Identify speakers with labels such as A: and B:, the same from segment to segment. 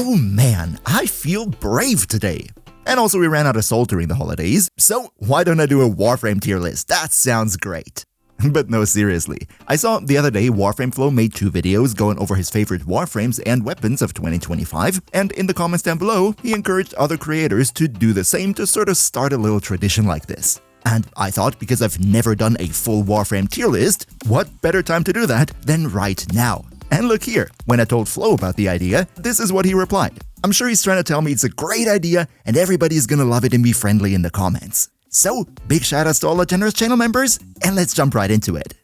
A: Oh man, I feel brave today. And also we ran out of salt during the holidays, so why don't I do a Warframe tier list? That sounds great. But no, seriously. I saw the other day Warframe Flo made 2 videos going over his favorite Warframes and weapons of 2025, and in the comments down below, he encouraged other creators to do the same to sort of start a little tradition like this. And I thought, because I've never done a full Warframe tier list, what better time to do that than right now? And look here, when I told Flo about the idea, this is what he replied. I'm sure he's trying to tell me it's a great idea and everybody's gonna love it and be friendly in the comments. So, big shoutouts to all the generous channel members, and let's jump right into it.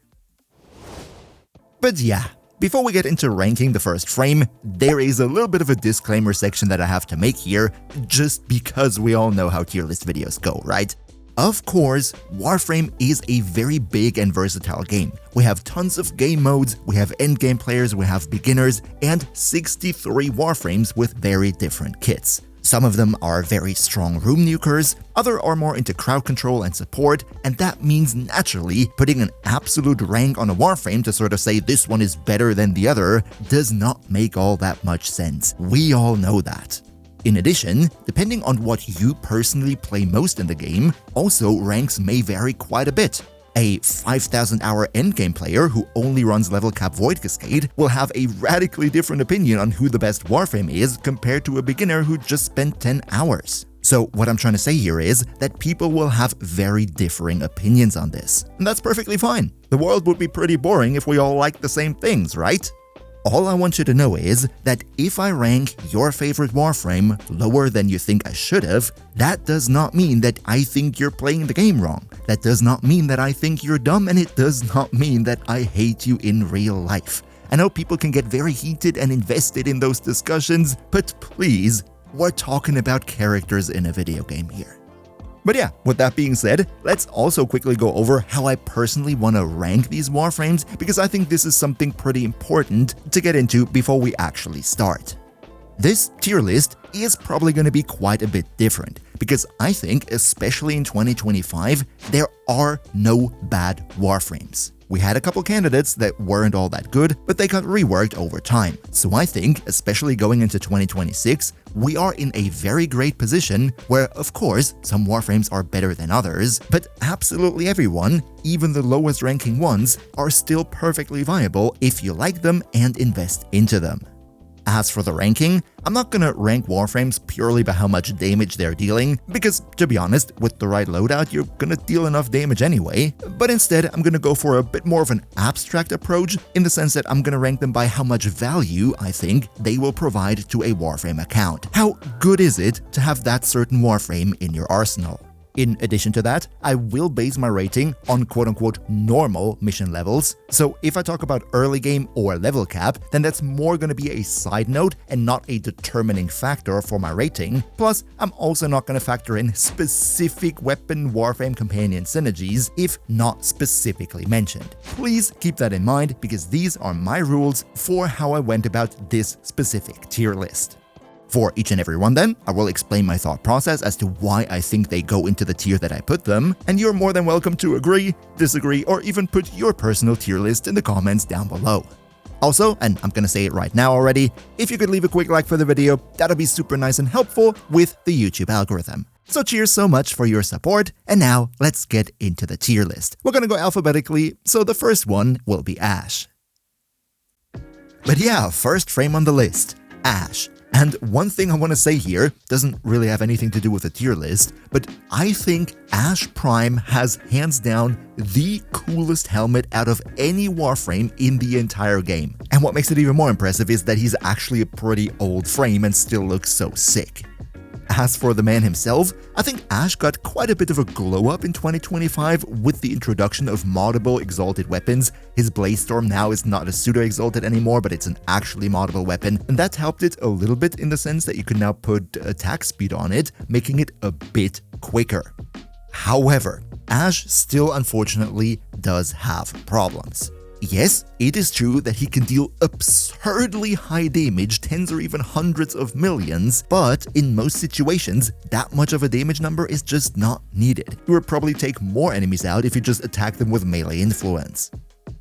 A: But yeah, before we get into ranking the first frame, there is a little bit of a disclaimer section that I have to make here, just because we all know how tier list videos go, right? Of course, Warframe is a very big and versatile game. We have tons of game modes, we have endgame players, we have beginners, and 63 Warframes with very different kits. Some of them are very strong room nukers, others are more into crowd control and support, and that means naturally putting an absolute rank on a Warframe to sort of say this one is better than the other does not make all that much sense. We all know that. In addition, depending on what you personally play most in the game, also ranks may vary quite a bit. A 5,000 hour endgame player who only runs level cap Void Cascade will have a radically different opinion on who the best Warframe is compared to a beginner who just spent 10 hours. So what I'm trying to say here is that people will have very differing opinions on this. And that's perfectly fine. The world would be pretty boring if we all liked the same things, right? All I want you to know is that if I rank your favorite Warframe lower than you think I should have, that does not mean that I think you're playing the game wrong. That does not mean that I think you're dumb, and it does not mean that I hate you in real life. I know people can get very heated and invested in those discussions, but please, we're talking about characters in a video game here. But yeah, with that being said, let's also quickly go over how I personally want to rank these Warframes, because I think this is something pretty important to get into before we actually start. This tier list is probably going to be quite a bit different, because I think, especially in 2025, there are no bad Warframes. We had a couple candidates that weren't all that good, but they got reworked over time. So I think, especially going into 2026, we are in a very great position where, of course, some Warframes are better than others, but absolutely everyone, even the lowest ranking ones, are still perfectly viable if you like them and invest into them. As for the ranking, I'm not gonna rank Warframes purely by how much damage they're dealing, because to be honest, with the right loadout, you're gonna deal enough damage anyway, but instead I'm gonna go for a bit more of an abstract approach in the sense that I'm gonna rank them by how much value I think they will provide to a Warframe account. How good is it to have that certain Warframe in your arsenal? In addition to that, I will base my rating on quote-unquote normal mission levels, so if I talk about early game or level cap, then that's more going to be a side note and not a determining factor for my rating. Plus, I'm also not going to factor in specific weapon Warframe companion synergies if not specifically mentioned. Please keep that in mind, because these are my rules for how I went about this specific tier list. For each and every one then, I will explain my thought process as to why I think they go into the tier that I put them, and you're more than welcome to agree, disagree, or even put your personal tier list in the comments down below. Also, and I'm gonna say it right now already, if you could leave a quick like for the video, that'll be super nice and helpful with the YouTube algorithm. So cheers so much for your support, and now let's get into the tier list. We're gonna go alphabetically, so the first one will be Ashe. But yeah, first frame on the list, Ashe. And one thing I want to say here doesn't really have anything to do with the tier list, but I think Ashe Prime has hands down the coolest helmet out of any Warframe in the entire game. And what makes it even more impressive is that he's actually a pretty old frame and still looks so sick. As for the man himself, I think Ashe got quite a bit of a glow up in 2025 with the introduction of moddable exalted weapons. His Blazestorm now is not a pseudo-exalted anymore, but it's an actually moddable weapon, and that helped it a little bit in the sense that you can now put attack speed on it, making it a bit quicker. However, Ashe still unfortunately does have problems. Yes, it is true that he can deal absurdly high damage, tens or even hundreds of millions, but in most situations, that much of a damage number is just not needed. You would probably take more enemies out if you just attack them with melee influence.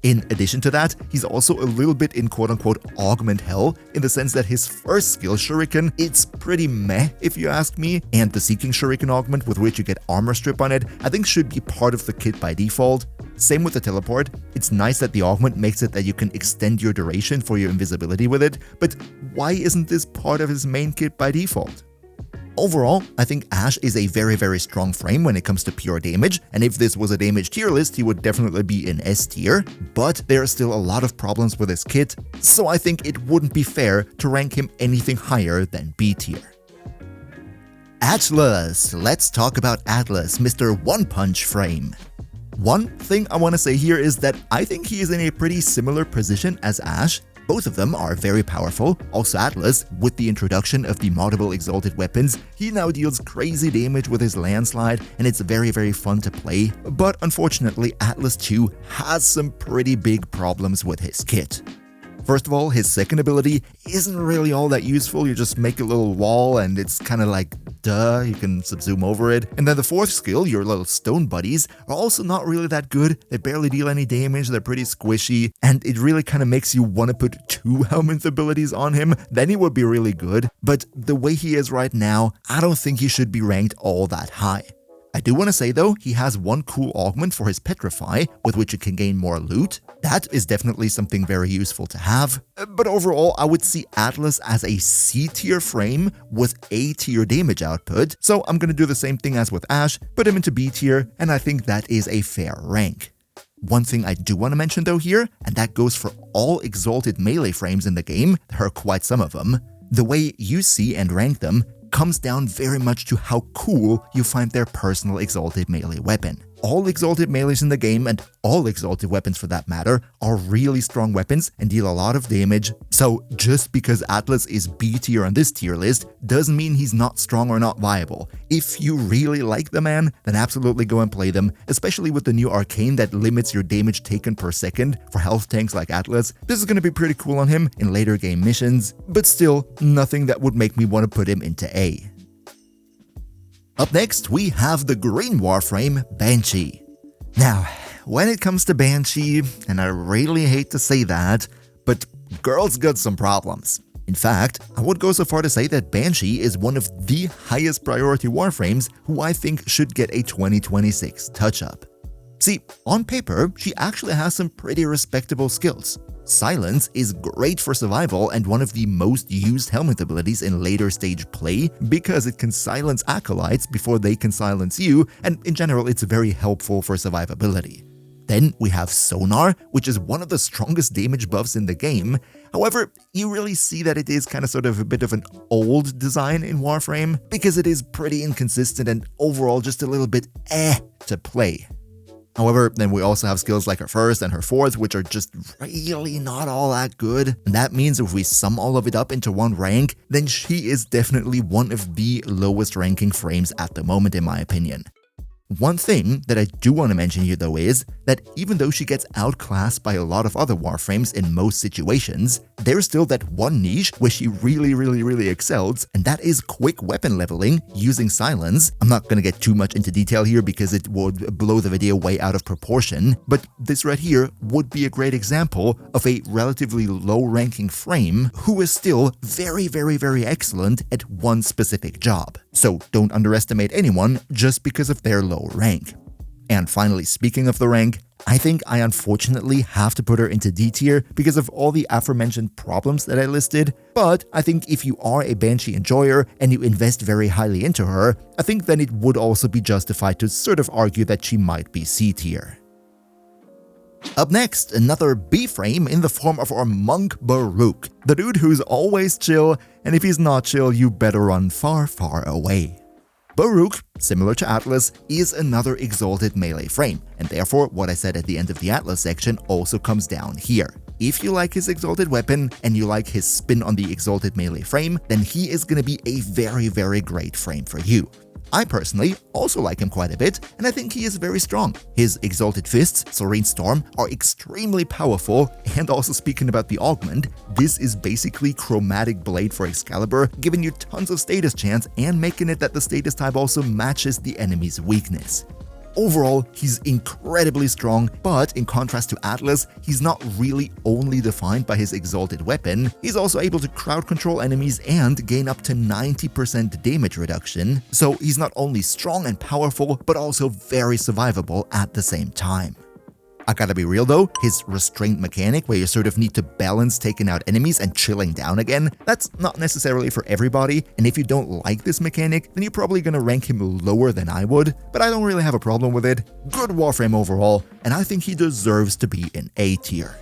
A: In addition to that, he's also a little bit in quote-unquote augment hell, in the sense that his first skill, Shuriken, it's pretty meh if you ask me, and the Seeking Shuriken augment with which you get armor strip on it, I think should be part of the kit by default. Same with the teleport. It's nice that the augment makes it that you can extend your duration for your invisibility with it, but why isn't this part of his main kit by default? Overall, I think Ashe is a very strong frame when it comes to pure damage, and if this was a damage tier list, he would definitely be in S tier, but there are still a lot of problems with his kit, so I think it wouldn't be fair to rank him anything higher than B tier. Atlas! Let's talk about Atlas, Mr. One Punch frame. One thing I want to say here is that I think he is in a pretty similar position as Ashe. Both of them are very powerful. Also Atlas, with the introduction of the moddable exalted weapons, he now deals crazy damage with his landslide, and it's very fun to play. But unfortunately, Atlas 2 has some pretty big problems with his kit. First of all, his second ability isn't really all that useful. You just make a little wall and it's kind of like, duh, you can subsume over it. And then the fourth skill, your little stone buddies, are also not really that good. They barely deal any damage, they're pretty squishy, and it really kind of makes you want to put 2 helmet abilities on him. Then he would be really good. But the way he is right now, I don't think he should be ranked all that high. I do want to say though, he has one cool augment for his Petrify, with which it can gain more loot. That is definitely something very useful to have. But overall, I would see Atlas as a C tier frame with A tier damage output, so I'm gonna do the same thing as with Ashe, put him into B tier, and I think that is a fair rank. One thing I do want to mention though here, and that goes for all exalted melee frames in the game, there are quite some of them, the way you see and rank them comes down very much to how cool you find their personal exalted melee weapon. All exalted melees in the game, and all exalted weapons for that matter, are really strong weapons and deal a lot of damage, so just because Atlas is B tier on this tier list doesn't mean he's not strong or not viable. If you really like the man, then absolutely go and play them, especially with the new arcane that limits your damage taken per second for health tanks like Atlas. This is going to be pretty cool on him in later game missions, but still nothing that would make me want to put him into A. Up next, we have the green Warframe, Banshee. Now, when it comes to Banshee, and I really hate to say that, but girl's got some problems. In fact, I would go so far to say that Banshee is one of the highest priority Warframes who I think should get a 2026 touch-up. See, on paper, she actually has some pretty respectable skills. Silence is great for survival and one of the most used helmet abilities in later stage play because it can silence acolytes before they can silence you, and in general it's very helpful for survivability. Then we have Sonar, which is one of the strongest damage buffs in the game. However, you really see that it is kind of sort of a bit of an old design in Warframe because it is pretty inconsistent and overall just a little bit to play. However, then we also have skills like her first and her fourth, which are just really not all that good. And that means if we sum all of it up into one rank, then she is definitely one of the lowest ranking frames at the moment in my opinion. One thing that I do want to mention here though is that even though she gets outclassed by a lot of other Warframes in most situations, there's still that one niche where she really excels, and that is quick weapon leveling using silence. I'm not going to get too much into detail here because it would blow the video way out of proportion, but this right here would be a great example of a relatively low ranking frame who is still very excellent at one specific job. So don't underestimate anyone just because of their low rank. And finally, speaking of the rank, I think I unfortunately have to put her into D tier because of all the aforementioned problems that I listed, but I think if you are a Banshee enjoyer and you invest very highly into her, I think then it would also be justified to sort of argue that she might be C tier. Up next, another B frame in the form of our monk Baruuk, the dude who's always chill, and if he's not chill, you better run far away. Baruuk, similar to Atlas, is another exalted melee frame, and therefore what I said at the end of the Atlas section also comes down here. If you like his exalted weapon and you like his spin on the exalted melee frame, then he is going to be a very great frame for you. I personally also like him quite a bit, and I think he is very strong. His Exalted Fists, Serene Storm, are extremely powerful, and also speaking about the augment, this is basically Chromatic Blade for Excalibur, giving you tons of status chance and making it that the status type also matches the enemy's weakness. Overall, he's incredibly strong, but in contrast to Atlas, he's not really only defined by his exalted weapon, he's also able to crowd control enemies and gain up to 90% damage reduction, so he's not only strong and powerful, but also very survivable at the same time. I gotta be real though, his restraint mechanic where you sort of need to balance taking out enemies and chilling down again, that's not necessarily for everybody, and if you don't like this mechanic, then you're probably gonna rank him lower than I would, but I don't really have a problem with it. Good Warframe overall, and I think he deserves to be in A tier.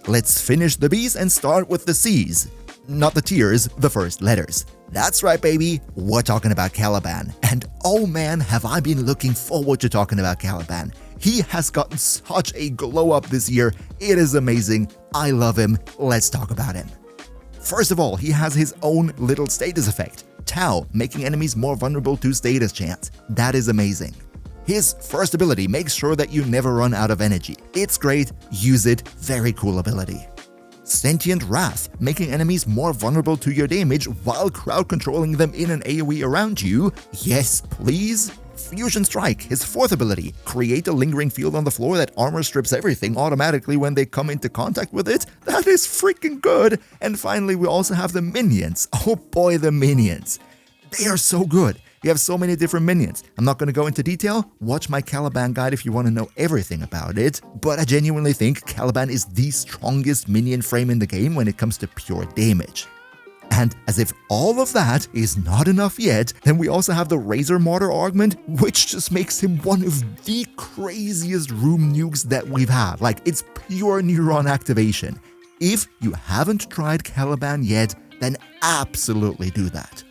A: Let's finish the Bs and start with the Cs. Not the tiers, the first letters. That's right, baby, we're talking about Caliban, and oh man, have I been looking forward to talking about Caliban. He has gotten such a glow up this year, it is amazing, I love him, let's talk about him. First of all, he has his own little status effect, Tau, making enemies more vulnerable to status chance. That is amazing. His first ability makes sure that you never run out of energy. It's great, use it, very cool ability. Sentient Wrath, making enemies more vulnerable to your damage while crowd controlling them in an AoE around you. Yes, please. Fusion Strike, his fourth ability, create a lingering field on the floor that armor strips everything automatically when they come into contact with it. That is freaking good. And finally, we also have the minions. Oh boy, the minions. They are so good. You have so many different minions. I'm not going to go into detail. Watch my Caliban guide if you want to know everything about it. But I genuinely think Caliban is the strongest minion frame in the game when it comes to pure damage. And as if all of that is not enough yet, then we also have the Razor Mortar augment, which just makes him one of the craziest room nukes that we've had. Like, it's pure neuron activation. If you haven't tried Caliban yet, then absolutely do that.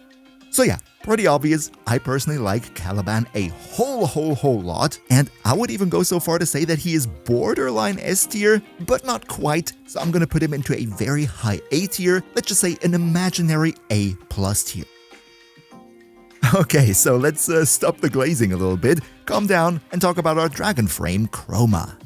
A: So yeah, pretty obvious, I personally like Caliban a whole lot, and I would even go so far to say that he is borderline S tier, but not quite, so I'm gonna put him into a very high A tier, let's just say an imaginary A+ tier. Okay, so let's stop the glazing a little bit, calm down, and talk about our dragon frame, Chroma.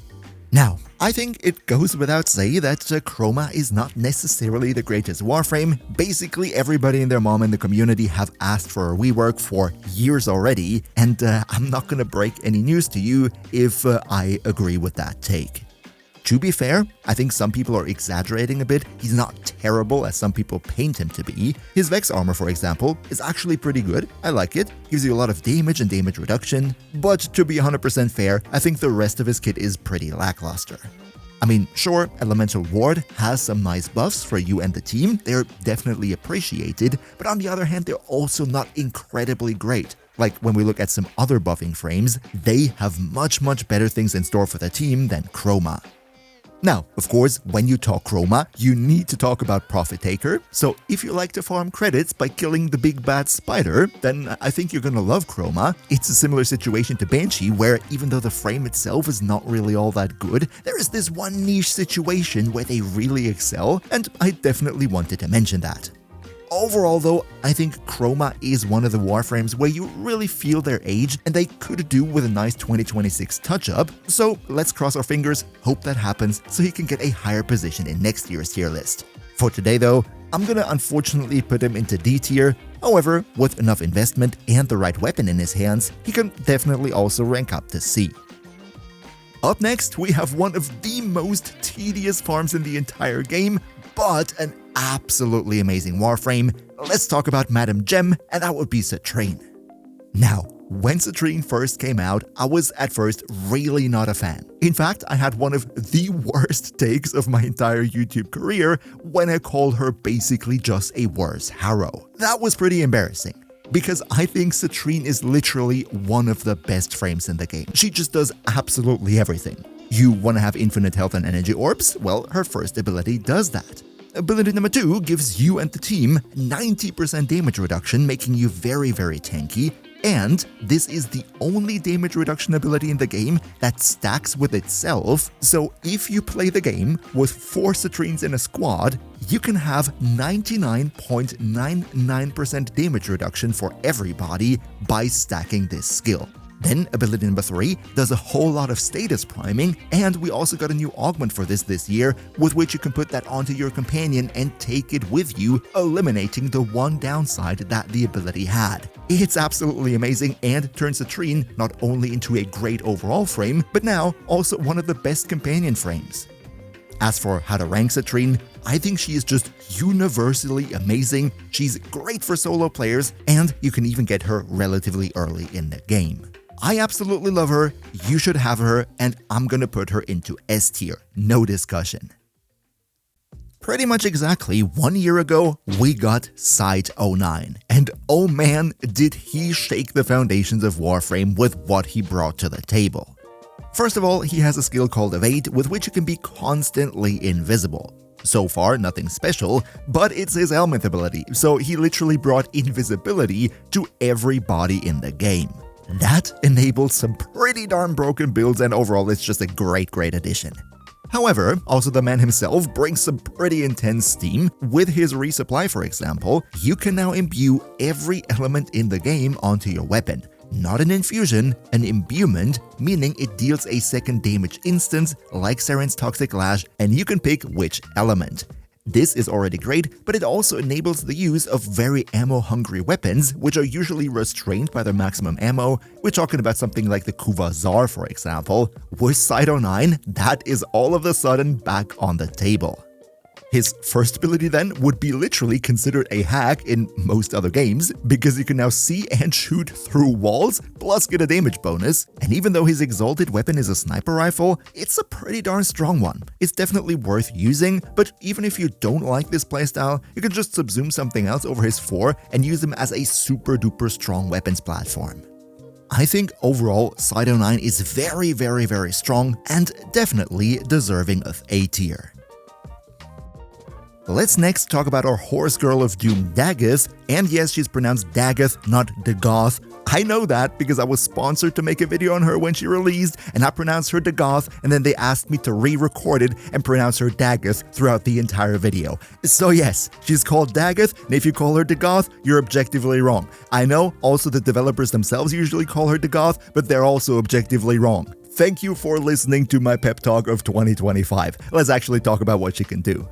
A: Now, I think it goes without saying that Chroma is not necessarily the greatest Warframe. Basically, everybody and their mom in the community have asked for a rework for years already, and I'm not gonna break any news to you if I agree with that take. To be fair, I think some people are exaggerating a bit. He's not terrible as some people paint him to be. His Vex armor, for example, is actually pretty good. I like it. Gives you a lot of damage and damage reduction. But to be 100% fair, I think the rest of his kit is pretty lackluster. I mean, sure, Elemental Ward has some nice buffs for you and the team. They're definitely appreciated, but on the other hand, they're also not incredibly great. Like when we look at some other buffing frames, they have much better things in store for the team than Chroma. Now, of course, when you talk Chroma, you need to talk about Profit Taker, so if you like to farm credits by killing the big bad spider, then I think you're gonna love Chroma. It's a similar situation to Banshee, where even though the frame itself is not really all that good, there is this one niche situation where they really excel, and I definitely wanted to mention that. Overall though, I think Chroma is one of the Warframes where you really feel their age, and they could do with a nice 2026 touch-up, so let's cross our fingers, hope that happens, so he can get a higher position in next year's tier list. For today though, I'm gonna unfortunately put him into D tier, however, with enough investment and the right weapon in his hands, he can definitely also rank up to C. Up next, we have one of the most tedious farms in the entire game, but an absolutely amazing Warframe. Let's talk about Madame Gem, and that would be Citrine. Now, when Citrine first came out, I was at first really not a fan. In fact, I had one of the worst takes of my entire YouTube career when I called her basically just a worse Harrow. That was pretty embarrassing, because I think Citrine is literally one of the best frames in the game. She just does absolutely everything. You want to have infinite health and energy orbs? Well, her first ability does that. Ability number 2 gives you and the team 90% damage reduction, making you very tanky, and this is the only damage reduction ability in the game that stacks with itself, so if you play the game with 4 Citrines in a squad, you can have 99.99% damage reduction for everybody by stacking this skill. Then ability number 3 does a whole lot of status priming, and we also got a new augment for this year, with which you can put that onto your companion and take it with you, eliminating the one downside that the ability had. It's absolutely amazing and turns Citrine not only into a great overall frame, but now also one of the best companion frames. As for how to rank Citrine, I think she is just universally amazing, she's great for solo players, and you can even get her relatively early in the game. I absolutely love her, you should have her, and I'm gonna put her into S tier, no discussion. Pretty much exactly 1 year ago, we got Site09, and oh man, did he shake the foundations of Warframe with what he brought to the table. First of all, he has a skill called Evade, with which you can be constantly invisible. So far, nothing special, but it's his Helmet ability, so he literally brought invisibility to everybody in the game. That enables some pretty darn broken builds, and overall it's just a great addition. However, also the man himself brings some pretty intense steam. With his resupply, for example, you can now imbue every element in the game onto your weapon. Not an infusion, an imbuement, meaning it deals a second damage instance like Saren's Toxic Lash, and you can pick which element. This is already great, but it also enables the use of very ammo-hungry weapons, which are usually restrained by their maximum ammo. We're talking about something like the Kuvazar, for example. With Site09, that is all of a sudden back on the table. His first ability then would be literally considered a hack in most other games, because you can now see and shoot through walls, plus get a damage bonus, and even though his exalted weapon is a sniper rifle, it's a pretty darn strong one. It's definitely worth using, but even if you don't like this playstyle, you can just subsume something else over his 4 and use him as a super duper strong weapons platform. I think overall, Site09 is very strong and definitely deserving of A tier. Let's next talk about our horse girl of doom, Dagath, and yes, she's pronounced Dagath, not Dagath. I know that because I was sponsored to make a video on her when she released, and I pronounced her Dagath, and then they asked me to re-record it and pronounce her Dagath throughout the entire video. So yes, she's called Dagath, and if you call her Dagath, you're objectively wrong. I know also the developers themselves usually call her Dagath, but they're also objectively wrong. Thank you for listening to my pep talk of 2025. Let's actually talk about what she can do.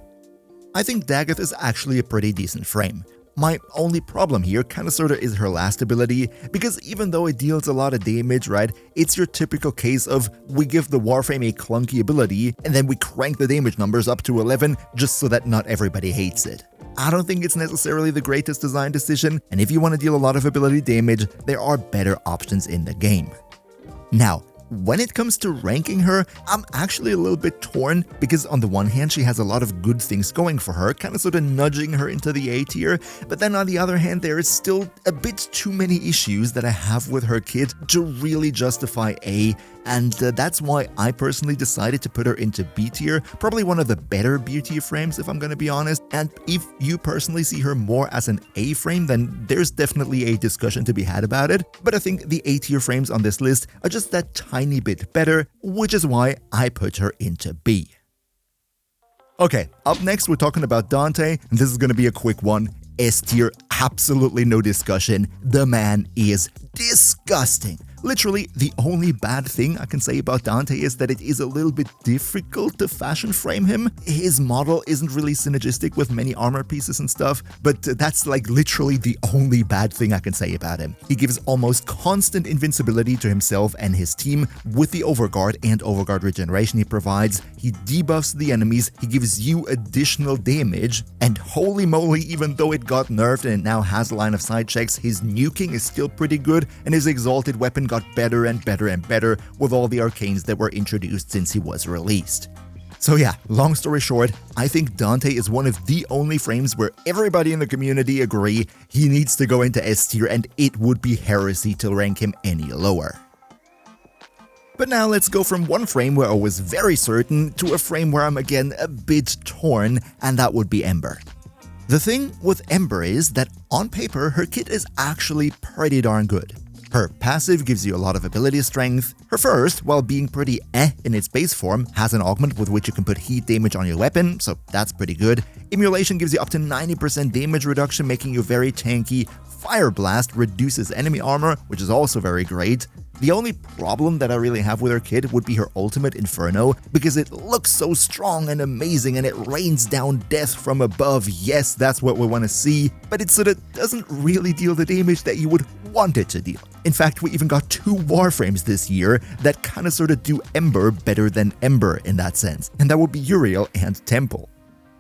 A: I think Dagath is actually a pretty decent frame. My only problem here kinda sorta is her last ability, because even though it deals a lot of damage, right, it's your typical case of we give the Warframe a clunky ability and then we crank the damage numbers up to 11 just so that not everybody hates it. I don't think it's necessarily the greatest design decision, and if you want to deal a lot of ability damage, there are better options in the game. Now, when it comes to ranking her, I'm actually a little bit torn, because on the one hand she has a lot of good things going for her, kinda sorta nudging her into the A tier, but then on the other hand there is still a bit too many issues that I have with her kit to really justify A, and that's why I personally decided to put her into B tier, probably one of the better B tier frames if I'm gonna be honest, and if you personally see her more as an A frame, then there's definitely a discussion to be had about it, but I think the A tier frames on this list are just that tiny bit better, which is why I put her into B. Okay, up next we're talking about Dante, and this is gonna be a quick one. S tier, absolutely no discussion. The man is disgusting. Literally, the only bad thing I can say about Dante is that it is a little bit difficult to fashion frame him. His model isn't really synergistic with many armor pieces and stuff, but that's like literally the only bad thing I can say about him. He gives almost constant invincibility to himself and his team with the overguard and overguard regeneration he provides. He debuffs the enemies, he gives you additional damage, and holy moly, even though it got nerfed and it now has line of sight checks, his nuking is still pretty good, and his exalted weapon got better and better and better with all the arcanes that were introduced since he was released. So yeah, long story short, I think Dante is one of the only frames where everybody in the community agree he needs to go into S tier, and it would be heresy to rank him any lower. But now let's go from one frame where I was very certain to a frame where I'm again a bit torn, and that would be Ember. The thing with Ember is that on paper her kit is actually pretty darn good. Her passive gives you a lot of ability strength. Her first, while being pretty in its base form, has an augment with which you can put heat damage on your weapon, so that's pretty good. Immolation gives you up to 90% damage reduction, making you very tanky. Fire Blast reduces enemy armor, which is also very great. The only problem that I really have with her kit would be her ultimate Inferno, because it looks so strong and amazing and it rains down death from above. Yes, that's what we want to see, but it sort of doesn't really deal the damage that you would want it to deal. In fact, we even got 2 Warframes this year that kinda sorta do Ember better than Ember in that sense, and that would be Uriel and Temple.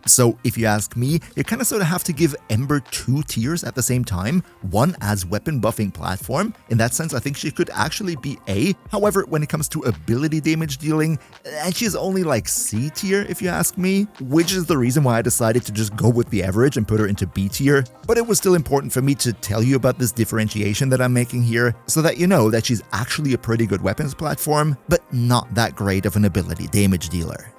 A: So if you ask me, you kinda sorta have to give Ember 2 tiers at the same time, one as weapon buffing platform. In that sense, I think she could actually be A. However, when it comes to ability damage dealing, and she's only like C tier if you ask me, which is the reason why I decided to just go with the average and put her into B tier. But it was still important for me to tell you about this differentiation that I'm making here, so that you know that she's actually a pretty good weapons platform, but not that great of an ability damage dealer.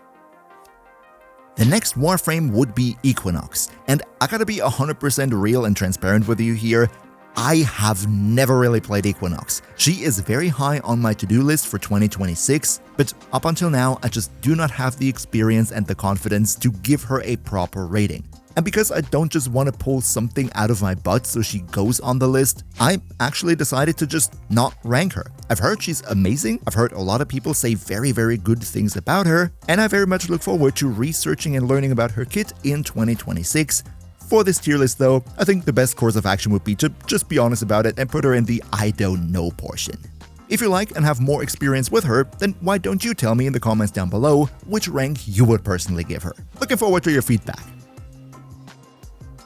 A: The next Warframe would be Equinox, and I gotta be 100% real and transparent with you here. I have never really played Equinox. She is very high on my to-do list for 2026, but up until now, I just do not have the experience and the confidence to give her a proper rating. And because I don't just want to pull something out of my butt so she goes on the list, I actually decided to just not rank her. I've heard she's amazing, I've heard a lot of people say very, very good things about her, and I very much look forward to researching and learning about her kit in 2026. For this tier list though, I think the best course of action would be to just be honest about it and put her in the I don't know portion. If you like and have more experience with her, then why don't you tell me in the comments down below which rank you would personally give her. Looking forward to your feedback.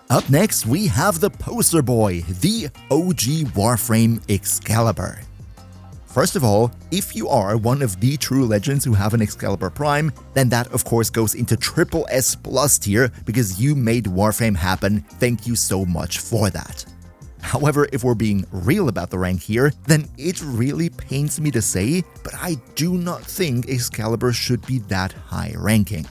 A: Up next, we have the poster boy, the OG Warframe Excalibur. First of all, if you are one of the true legends who have an Excalibur Prime, then that of course goes into triple S plus tier because you made Warframe happen. Thank you so much for that. However, if we're being real about the rank here, then it really pains me to say, but I do not think Excalibur should be that high ranking.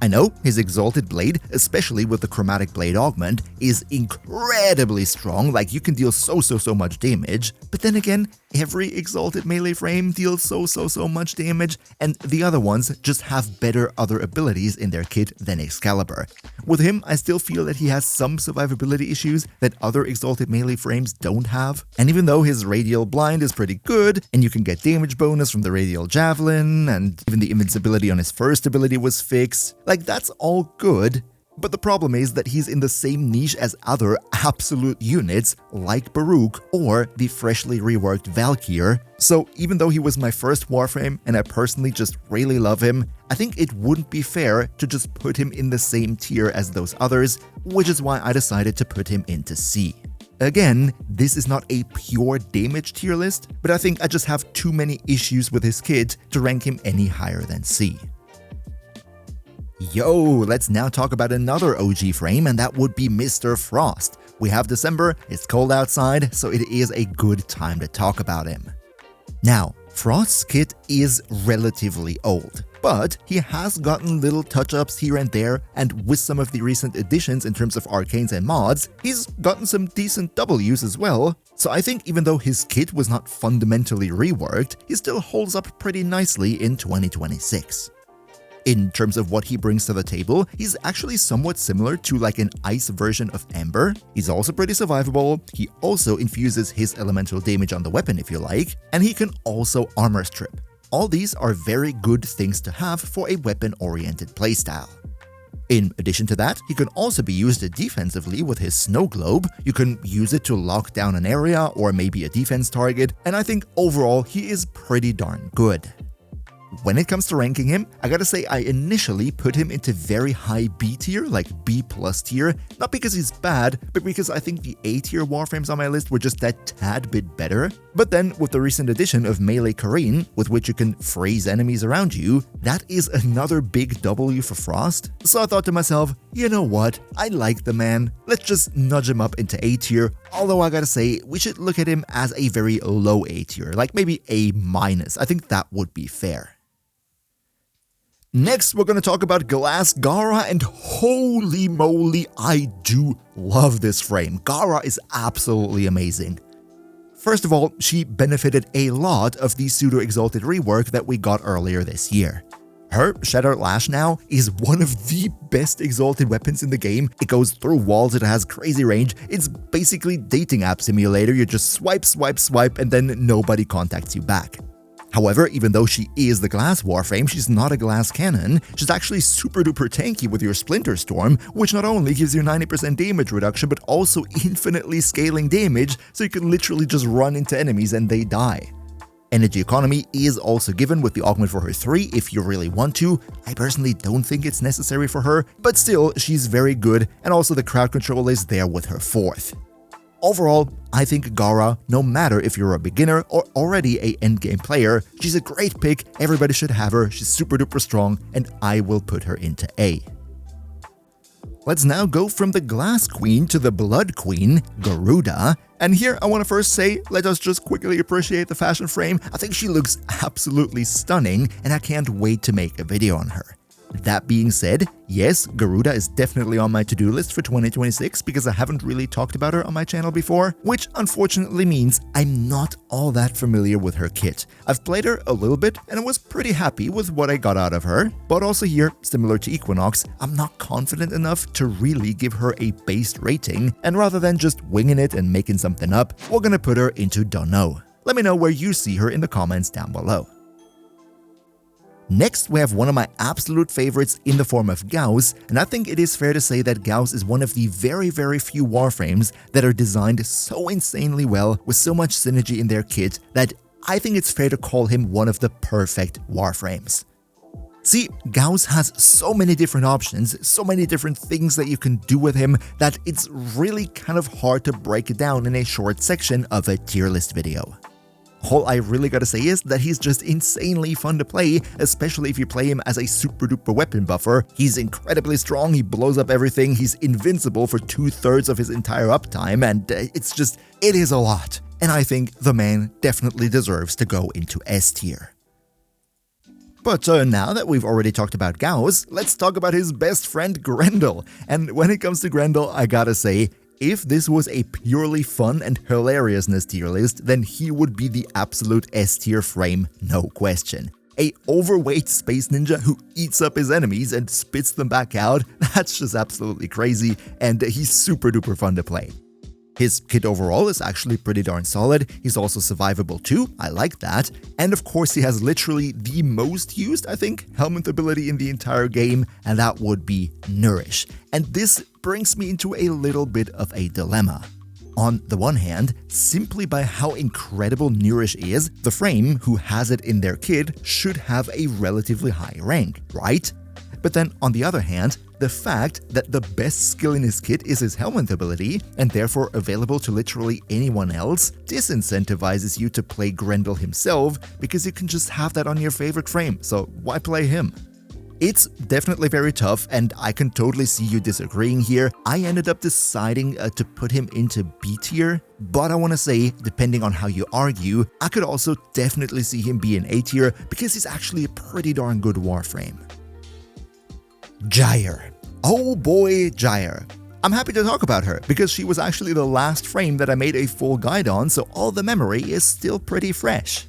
A: I know his Exalted Blade, especially with the Chromatic Blade augment, is incredibly strong, like you can deal so much damage, but then again, every Exalted melee frame deals so much damage, and the other ones just have better other abilities in their kit than Excalibur. With him, I still feel that he has some survivability issues that other Exalted melee frames don't have, and even though his Radial Blind is pretty good, and you can get damage bonus from the Radial Javelin, and even the invincibility on his first ability was fixed, like that's all good, but the problem is that he's in the same niche as other absolute units like Baruuk or the freshly reworked Valkyr. So even though he was my first Warframe and I personally just really love him, I think it wouldn't be fair to just put him in the same tier as those others, which is why I decided to put him into C. Again, this is not a pure damage tier list, but I think I just have too many issues with his kit to rank him any higher than C. Yo, let's now talk about another OG frame, and that would be Mr. Frost. We have December, it's cold outside, so it is a good time to talk about him. Now, Frost's kit is relatively old, but he has gotten little touch-ups here and there, and with some of the recent additions in terms of arcanes and mods, he's gotten some decent Ws as well. So I think even though his kit was not fundamentally reworked, he still holds up pretty nicely in 2026. In terms of what he brings to the table, he's actually somewhat similar to like an ice version of Ember. He's also pretty survivable, he also infuses his elemental damage on the weapon if you like, and he can also armor strip. All these are very good things to have for a weapon-oriented playstyle. In addition to that, he can also be used defensively with his Snow Globe. You can use it to lock down an area or maybe a defense target, and I think overall he is pretty darn good. When it comes to ranking him, I gotta say I initially put him into very high B tier, like B plus tier, not because he's bad, but because I think the A tier Warframes on my list were just that tad bit better. But then with the recent addition of Melee Kareen, with which you can freeze enemies around you, that is another big W for Frost. So I thought to myself, you know what, I like the man, let's just nudge him up into A tier, although I gotta say, we should look at him as a very low A tier, like maybe A minus, I think that would be fair. Next, we're going to talk about Glass Gara, and holy moly, I do love this frame. Gara is absolutely amazing. First of all, she benefited a lot of the pseudo-exalted rework that we got earlier this year. Her Shattered Lash now is one of the best exalted weapons in the game. It goes through walls, it has crazy range, it's basically dating app simulator. You just swipe, swipe, swipe, and then nobody contacts you back. However, even though she is the glass Warframe, she's not a glass cannon. She's actually super duper tanky with your Splinter Storm, which not only gives you 90% damage reduction, but also infinitely scaling damage, so you can literally just run into enemies and they die. Energy economy is also given with the augment for her 3 if you really want to. I personally don't think it's necessary for her, but still, she's very good, and also the crowd control is there with her 4th. Overall, I think Gara, no matter if you're a beginner or already a endgame player, she's a great pick, everybody should have her, she's super duper strong, and I will put her into A. Let's now go from the Glass Queen to the Blood Queen, Garuda. And here I want to first say, let us just quickly appreciate the fashion frame. I think she looks absolutely stunning, and I can't wait to make a video on her. That being said, yes, Garuda is definitely on my to-do list for 2026 because I haven't really talked about her on my channel before, which unfortunately means I'm not all that familiar with her kit. I've played her a little bit and I was pretty happy with what I got out of her, but also here, similar to Equinox, I'm not confident enough to really give her a based rating, and rather than just winging it and making something up, we're gonna put her into dunno. Let me know where you see her in the comments down below. Next, we have one of my absolute favorites in the form of Gauss, and I think it is fair to say that Gauss is one of the very few Warframes that are designed so insanely well with so much synergy in their kit that I think it's fair to call him one of the perfect Warframes. See, Gauss has so many different options, so many different things that you can do with him that it's really kind of hard to break it down in a short section of a tier list video. All I really gotta say is that he's just insanely fun to play, especially if you play him as a super duper weapon buffer. He's incredibly strong, he blows up everything, he's invincible for 2/3 of his entire uptime, and it is a lot. And I think the man definitely deserves to go into S tier. But now that we've already talked about Gauss, let's talk about his best friend Grendel. And when it comes to Grendel, I gotta say, if this was a purely fun and hilariousness tier list, then he would be the absolute S tier frame, no question. A overweight space ninja who eats up his enemies and spits them back out, that's just absolutely crazy, and he's super duper fun to play. His kit overall is actually pretty darn solid, he's also survivable too, I like that, and of course he has literally the most used, I think, helmet ability in the entire game, and that would be Nourish. And this brings me into a little bit of a dilemma. On the one hand, simply by how incredible Nourish is, the frame who has it in their kit should have a relatively high rank, right? But then on the other hand, the fact that the best skill in his kit is his helmet ability, and therefore available to literally anyone else, disincentivizes you to play Grendel himself because you can just have that on your favorite frame, so why play him? It's definitely very tough, and I can totally see you disagreeing here. I ended up deciding to put him into B tier, but I want to say, depending on how you argue, I could also definitely see him be in A tier because he's actually a pretty darn good Warframe. Gyre. Oh boy, Gyre. I'm happy to talk about her because she was actually the last frame that I made a full guide on, so all the memory is still pretty fresh.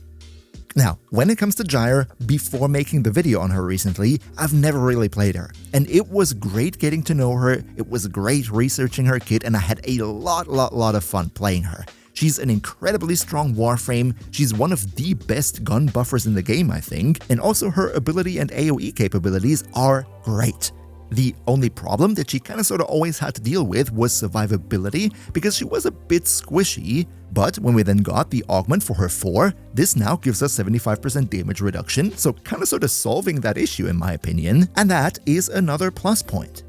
A: Now, when it comes to Gyre, before making the video on her recently, I've never really played her, and it was great getting to know her, it was great researching her kit, and I had a lot of fun playing her. She's an incredibly strong Warframe, she's one of the best gun buffers in the game, I think, and also her ability and AoE capabilities are great. The only problem that she kinda sorta always had to deal with was survivability, because she was a bit squishy, but when we then got the augment for her 4, this now gives us 75% damage reduction, so kinda sorta solving that issue in my opinion, and that is another plus point.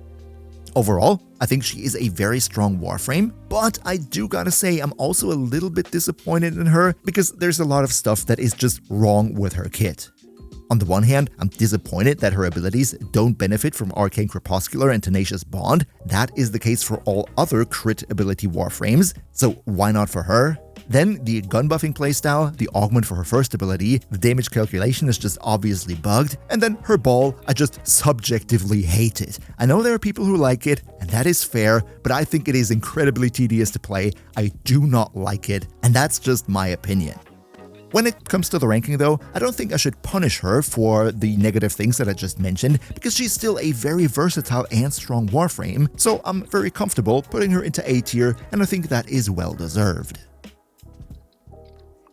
A: Overall, I think she is a very strong Warframe, but I do gotta say I'm also a little bit disappointed in her because there's a lot of stuff that is just wrong with her kit. On the one hand, I'm disappointed that her abilities don't benefit from Arcane Crepuscular and Tenacious Bond. That is the case for all other crit ability Warframes, so why not for her? Then the gun buffing playstyle, the augment for her first ability, the damage calculation is just obviously bugged, and then her ball, I just subjectively hate it. I know there are people who like it, and that is fair, but I think it is incredibly tedious to play, I do not like it, and that's just my opinion. When it comes to the ranking though, I don't think I should punish her for the negative things that I just mentioned, because she's still a very versatile and strong Warframe, so I'm very comfortable putting her into A tier, and I think that is well deserved.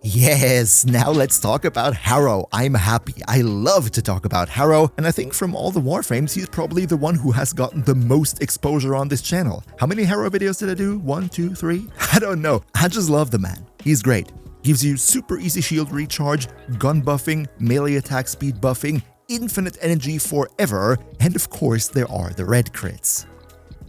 A: Yes, now let's talk about Harrow. I'm happy. I love to talk about Harrow, and I think from all the Warframes, he's probably the one who has gotten the most exposure on this channel. How many Harrow videos did I do? 1, 2, 3? I don't know. I just love the man. He's great. Gives you super easy shield recharge, gun buffing, melee attack speed buffing, infinite energy forever, and of course there are the red crits.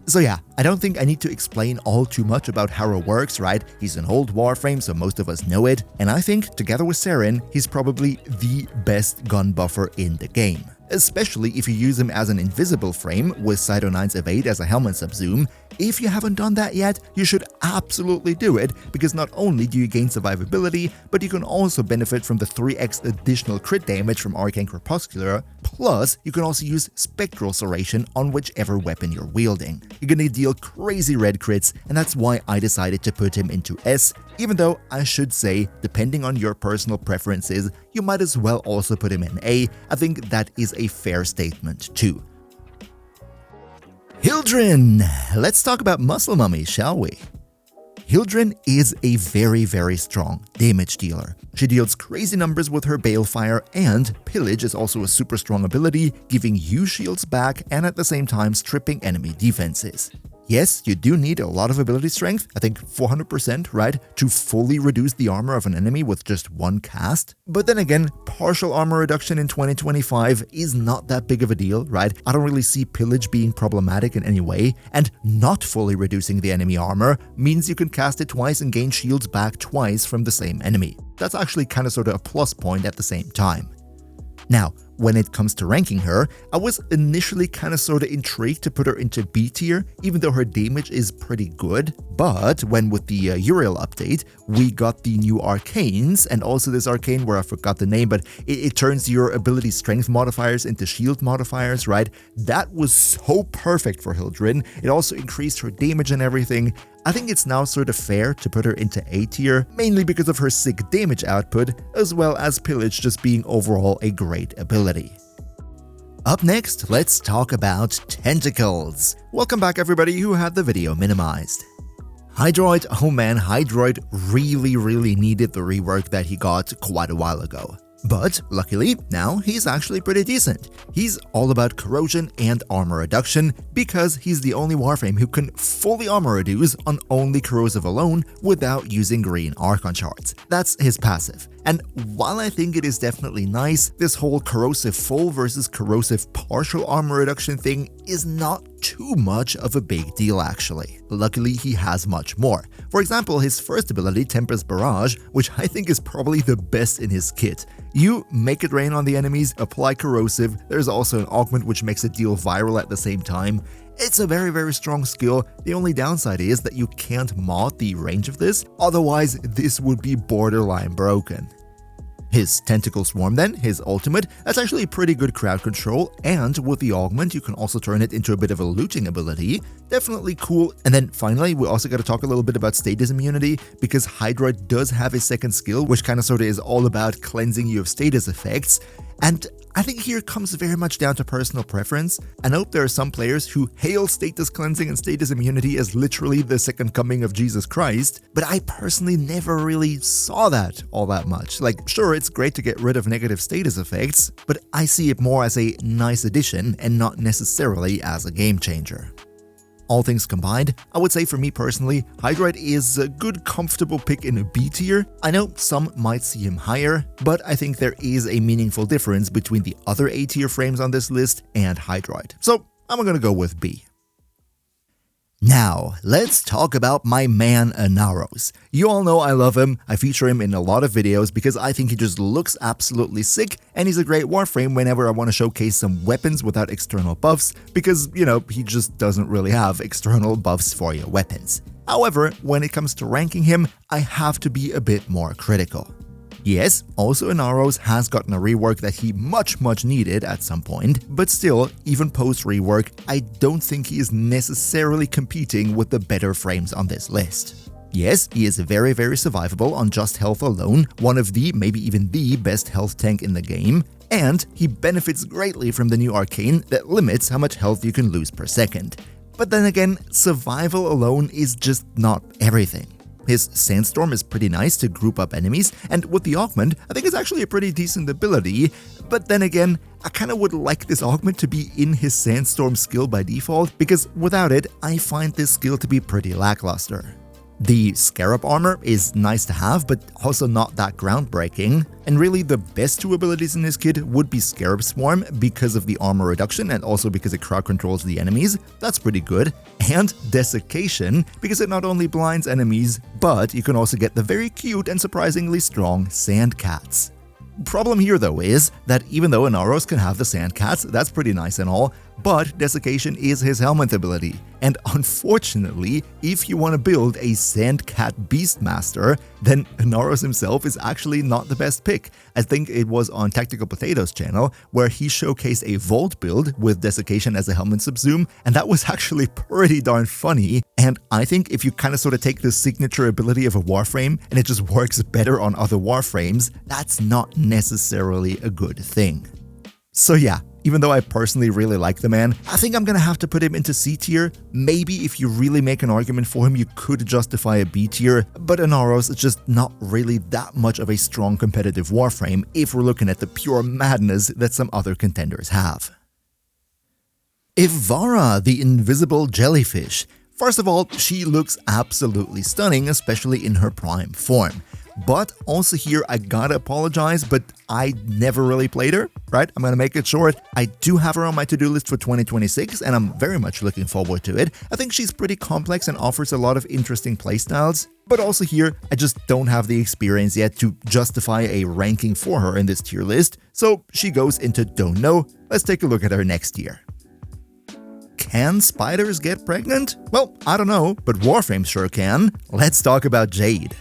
A: So yeah, I don't think I need to explain all too much about how Harrow works, right? He's an old Warframe, so most of us know it, and I think, together with Citrine, he's probably the best gun buffer in the game. Especially if you use him as an invisible frame with Cyto 9's Evade as a helmet subzoom. If you haven't done that yet, you should absolutely do it, because not only do you gain survivability, but you can also benefit from the 3x additional crit damage from Arcane Crepuscular, plus you can also use Spectral Serration on whichever weapon you're wielding. You're gonna deal crazy red crits, and that's why I decided to put him into S, even though I should say, depending on your personal preferences, you might as well also put him in A. I think that is a fair statement too. Hildryn! Let's talk about Muscle Mummy, shall we? Hildryn is a very strong damage dealer. She deals crazy numbers with her Balefire, and Pillage is also a super strong ability, giving you shields back and at the same time stripping enemy defenses. Yes, you do need a lot of ability strength, I think 400%, right, to fully reduce the armor of an enemy with just one cast. But then again, partial armor reduction in 2025 is not that big of a deal, right? I don't really see Pillage being problematic in any way, and not fully reducing the enemy armor means you can cast it twice and gain shields back twice from the same enemy. That's actually kind of sort of a plus point at the same time. Now, when it comes to ranking her, I was initially kind of sort of intrigued to put her into B tier, even though her damage is pretty good. But when with the Uriel update, we got the new arcanes, and also this arcane where I forgot the name, but it turns your ability strength modifiers into shield modifiers, right? That was so perfect for Hildryn. It also increased her damage and everything. I think it's now sort of fair to put her into A tier, mainly because of her sick damage output, as well as Pillage just being overall a great ability. Up next, let's talk about Tentacles. Welcome back everybody who had the video minimized. Hydroid, oh man, Hydroid really needed the rework that he got quite a while ago. But luckily, now he's actually pretty decent. He's all about corrosion and armor reduction because he's the only Warframe who can fully armor reduce on only corrosive alone without using green Archon shards. That's his passive. And while I think it is definitely nice, this whole corrosive full versus corrosive partial armor reduction thing is not too much of a big deal actually. Luckily, he has much more. For example, his first ability, Tempest Barrage, which I think is probably the best in his kit. You make it rain on the enemies, apply corrosive, there's also an augment which makes it deal viral at the same time. It's a very strong skill. The only downside is that you can't mod the range of this, otherwise this would be borderline broken. His Tentacle Swarm then, his ultimate, that's actually pretty good crowd control, and with the augment you can also turn it into a bit of a looting ability. Definitely cool. And then finally, we also got to talk a little bit about status immunity, because Hydroid does have a second skill, which kind of sort of is all about cleansing you of status effects. And I think here comes very much down to personal preference. I know there are some players who hail status cleansing and status immunity as literally the second coming of Jesus Christ, but I personally never really saw that all that much. Like, sure, it's great to get rid of negative status effects, but I see it more as a nice addition and not necessarily as a game changer. All things combined, I would say for me personally, Hydroid is a good comfortable pick in a B tier. I know some might see him higher, but I think there is a meaningful difference between the other A tier frames on this list and Hydroid. So I'm gonna go with B. Now, let's talk about my man Inaros. You all know I love him, I feature him in a lot of videos because I think he just looks absolutely sick, and he's a great Warframe whenever I want to showcase some weapons without external buffs, because, you know, he just doesn't really have external buffs for your weapons. However, when it comes to ranking him, I have to be a bit more critical. Yes, also Inaros has gotten a rework that he much needed at some point, but still, even post-rework, I don't think he is necessarily competing with the better frames on this list. Yes, he is very survivable on just health alone, one of the, maybe even the best health tank in the game, and he benefits greatly from the new arcane that limits how much health you can lose per second. But then again, survival alone is just not everything. His Sandstorm is pretty nice to group up enemies, and with the augment, I think it's actually a pretty decent ability, but then again, I kinda would like this augment to be in his Sandstorm skill by default, because without it, I find this skill to be pretty lackluster. The Scarab armor is nice to have, but also not that groundbreaking, and really the best two abilities in this kit would be Scarab Swarm because of the armor reduction and also because it crowd controls the enemies, that's pretty good, and Desiccation because it not only blinds enemies, but you can also get the very cute and surprisingly strong Sand Cats. Problem here though is that even though Inaros can have the Sand Cats, that's pretty nice and all, but Desiccation is his helmet ability, and unfortunately, if you want to build a Sand Cat Beastmaster, then Inaros himself is actually not the best pick. I think it was on Tactical Potatoes channel where he showcased a Vault build with Desiccation as a helmet subsume, and that was actually pretty darn funny, and I think if you kind of sort of take the signature ability of a Warframe and it just works better on other Warframes, that's not necessarily a good thing. So yeah, even though I personally really like the man, I think I'm gonna have to put him into C tier. Maybe if you really make an argument for him, you could justify a B tier, but Inaros is just not really that much of a strong competitive Warframe if we're looking at the pure madness that some other contenders have. Ivara, the invisible jellyfish. First of all, she looks absolutely stunning, especially in her prime form. But also here, I gotta apologize, but I never really played her, right? I'm gonna make it short. I do have her on my to-do list for 2026, and I'm very much looking forward to it. I think she's pretty complex and offers a lot of interesting playstyles. But also here, I just don't have the experience yet to justify a ranking for her in this tier list, so she goes into don't know. Let's take a look at her next year. Can spiders get pregnant? Well, I don't know, but Warframe sure can. Let's talk about Jade.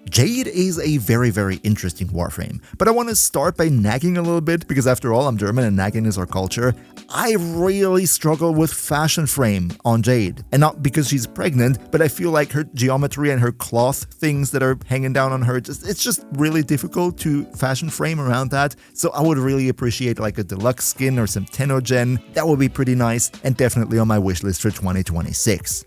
A: Jade is a very interesting Warframe, but I want to start by nagging a little bit because after all I'm German and nagging is our culture. I really struggle with fashion frame on Jade, and not because she's pregnant, but I feel like her geometry and her cloth things that are hanging down on her, it's just really difficult to fashion frame around that, so I would really appreciate like a deluxe skin or some Tenogen. That would be pretty nice and definitely on my wish list for 2026.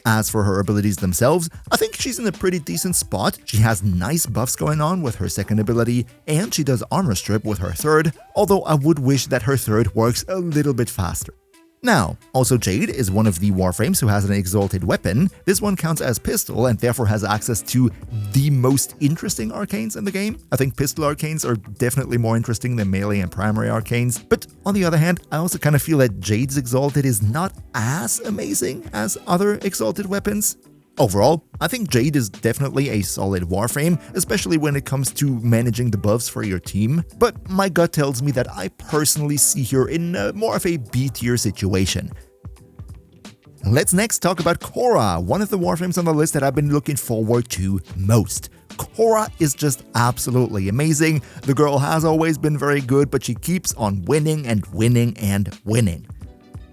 A: As for her abilities themselves, I think she's in a pretty decent spot. She has nice buffs going on with her second ability, and she does armor strip with her third, although I would wish that her third works a little bit faster. Now, also Jade is one of the Warframes who has an exalted weapon. This one counts as pistol and therefore has access to the most interesting arcanes in the game. I think pistol arcanes are definitely more interesting than melee and primary arcanes, but on the other hand, I also kind of feel that Jade's exalted is not as amazing as other exalted weapons. Overall, I think Jade is definitely a solid Warframe, especially when it comes to managing the buffs for your team, but my gut tells me that I personally see her in more of a B-tier situation. Let's next talk about Khora, one of the Warframes on the list that I've been looking forward to most. Khora is just absolutely amazing. The girl has always been very good, but she keeps on winning and winning and winning.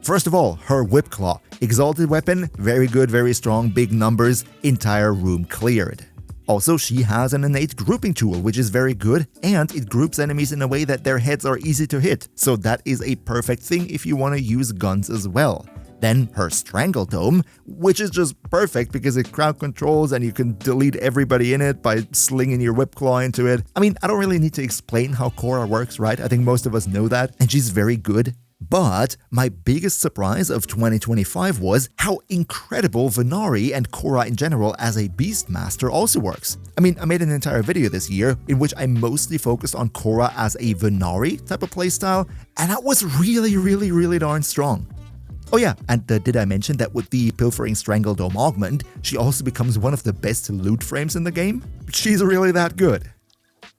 A: First of all, her Whip Claw. Exalted weapon, very good, very strong, big numbers, entire room cleared. Also, she has an innate grouping tool, which is very good, and it groups enemies in a way that their heads are easy to hit, so that is a perfect thing if you want to use guns as well. Then her Strangle Dome, which is just perfect because it crowd controls and you can delete everybody in it by slinging your Whip Claw into it. I mean, I don't really need to explain how Khora works, right? I think most of us know that, and she's very good. But my biggest surprise of 2025 was how incredible Venari and Khora in general as a Beastmaster also works. I mean, I made an entire video this year in which I mostly focused on Khora as a Venari type of playstyle, and that was really darn strong. Oh yeah, and did I mention that with the Pilfering Strangle Dome augment, she also becomes one of the best loot frames in the game? She's really that good.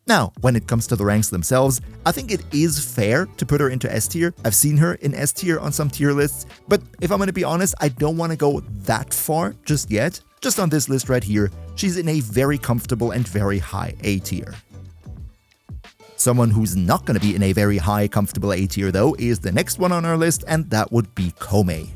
A: Now, when it comes to the ranks themselves, I think it is fair to put her into S tier. I've seen her in S tier on some tier lists, but if I'm gonna be honest, I don't want to go that far just yet. Just on this list right here, she's in a very comfortable and very high A tier. Someone who's not gonna be in a very high comfortable A tier though is the next one on our list, and that would be Koumei.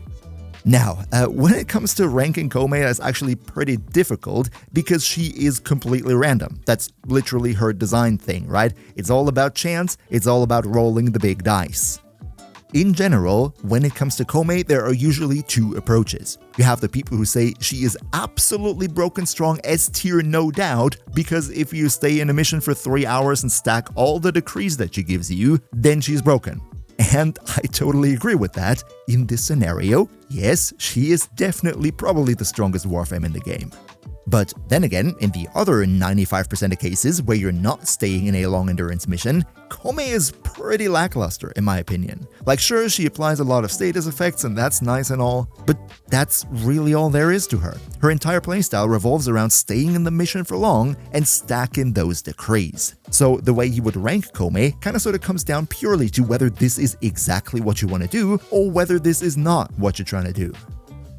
A: Now, when it comes to ranking Koumei, that's actually pretty difficult because she is completely random. That's literally her design thing, right? It's all about chance, it's all about rolling the big dice. In general, when it comes to Koumei, there are usually two approaches. You have the people who say she is absolutely broken strong S tier no doubt, because if you stay in a mission for 3 hours and stack all the decrees that she gives you, then she's broken. And I totally agree with that. In this scenario, yes, she is definitely probably the strongest Warframe in the game. But then again, in the other 95% of cases where you're not staying in a long endurance mission, Koumei is pretty lackluster in my opinion. Like sure, she applies a lot of status effects and that's nice and all, but that's really all there is to her. Her entire playstyle revolves around staying in the mission for long and stacking those decrees. So the way you would rank Koumei kinda sorta comes down purely to whether this is exactly what you want to do or whether this is not what you're trying to do.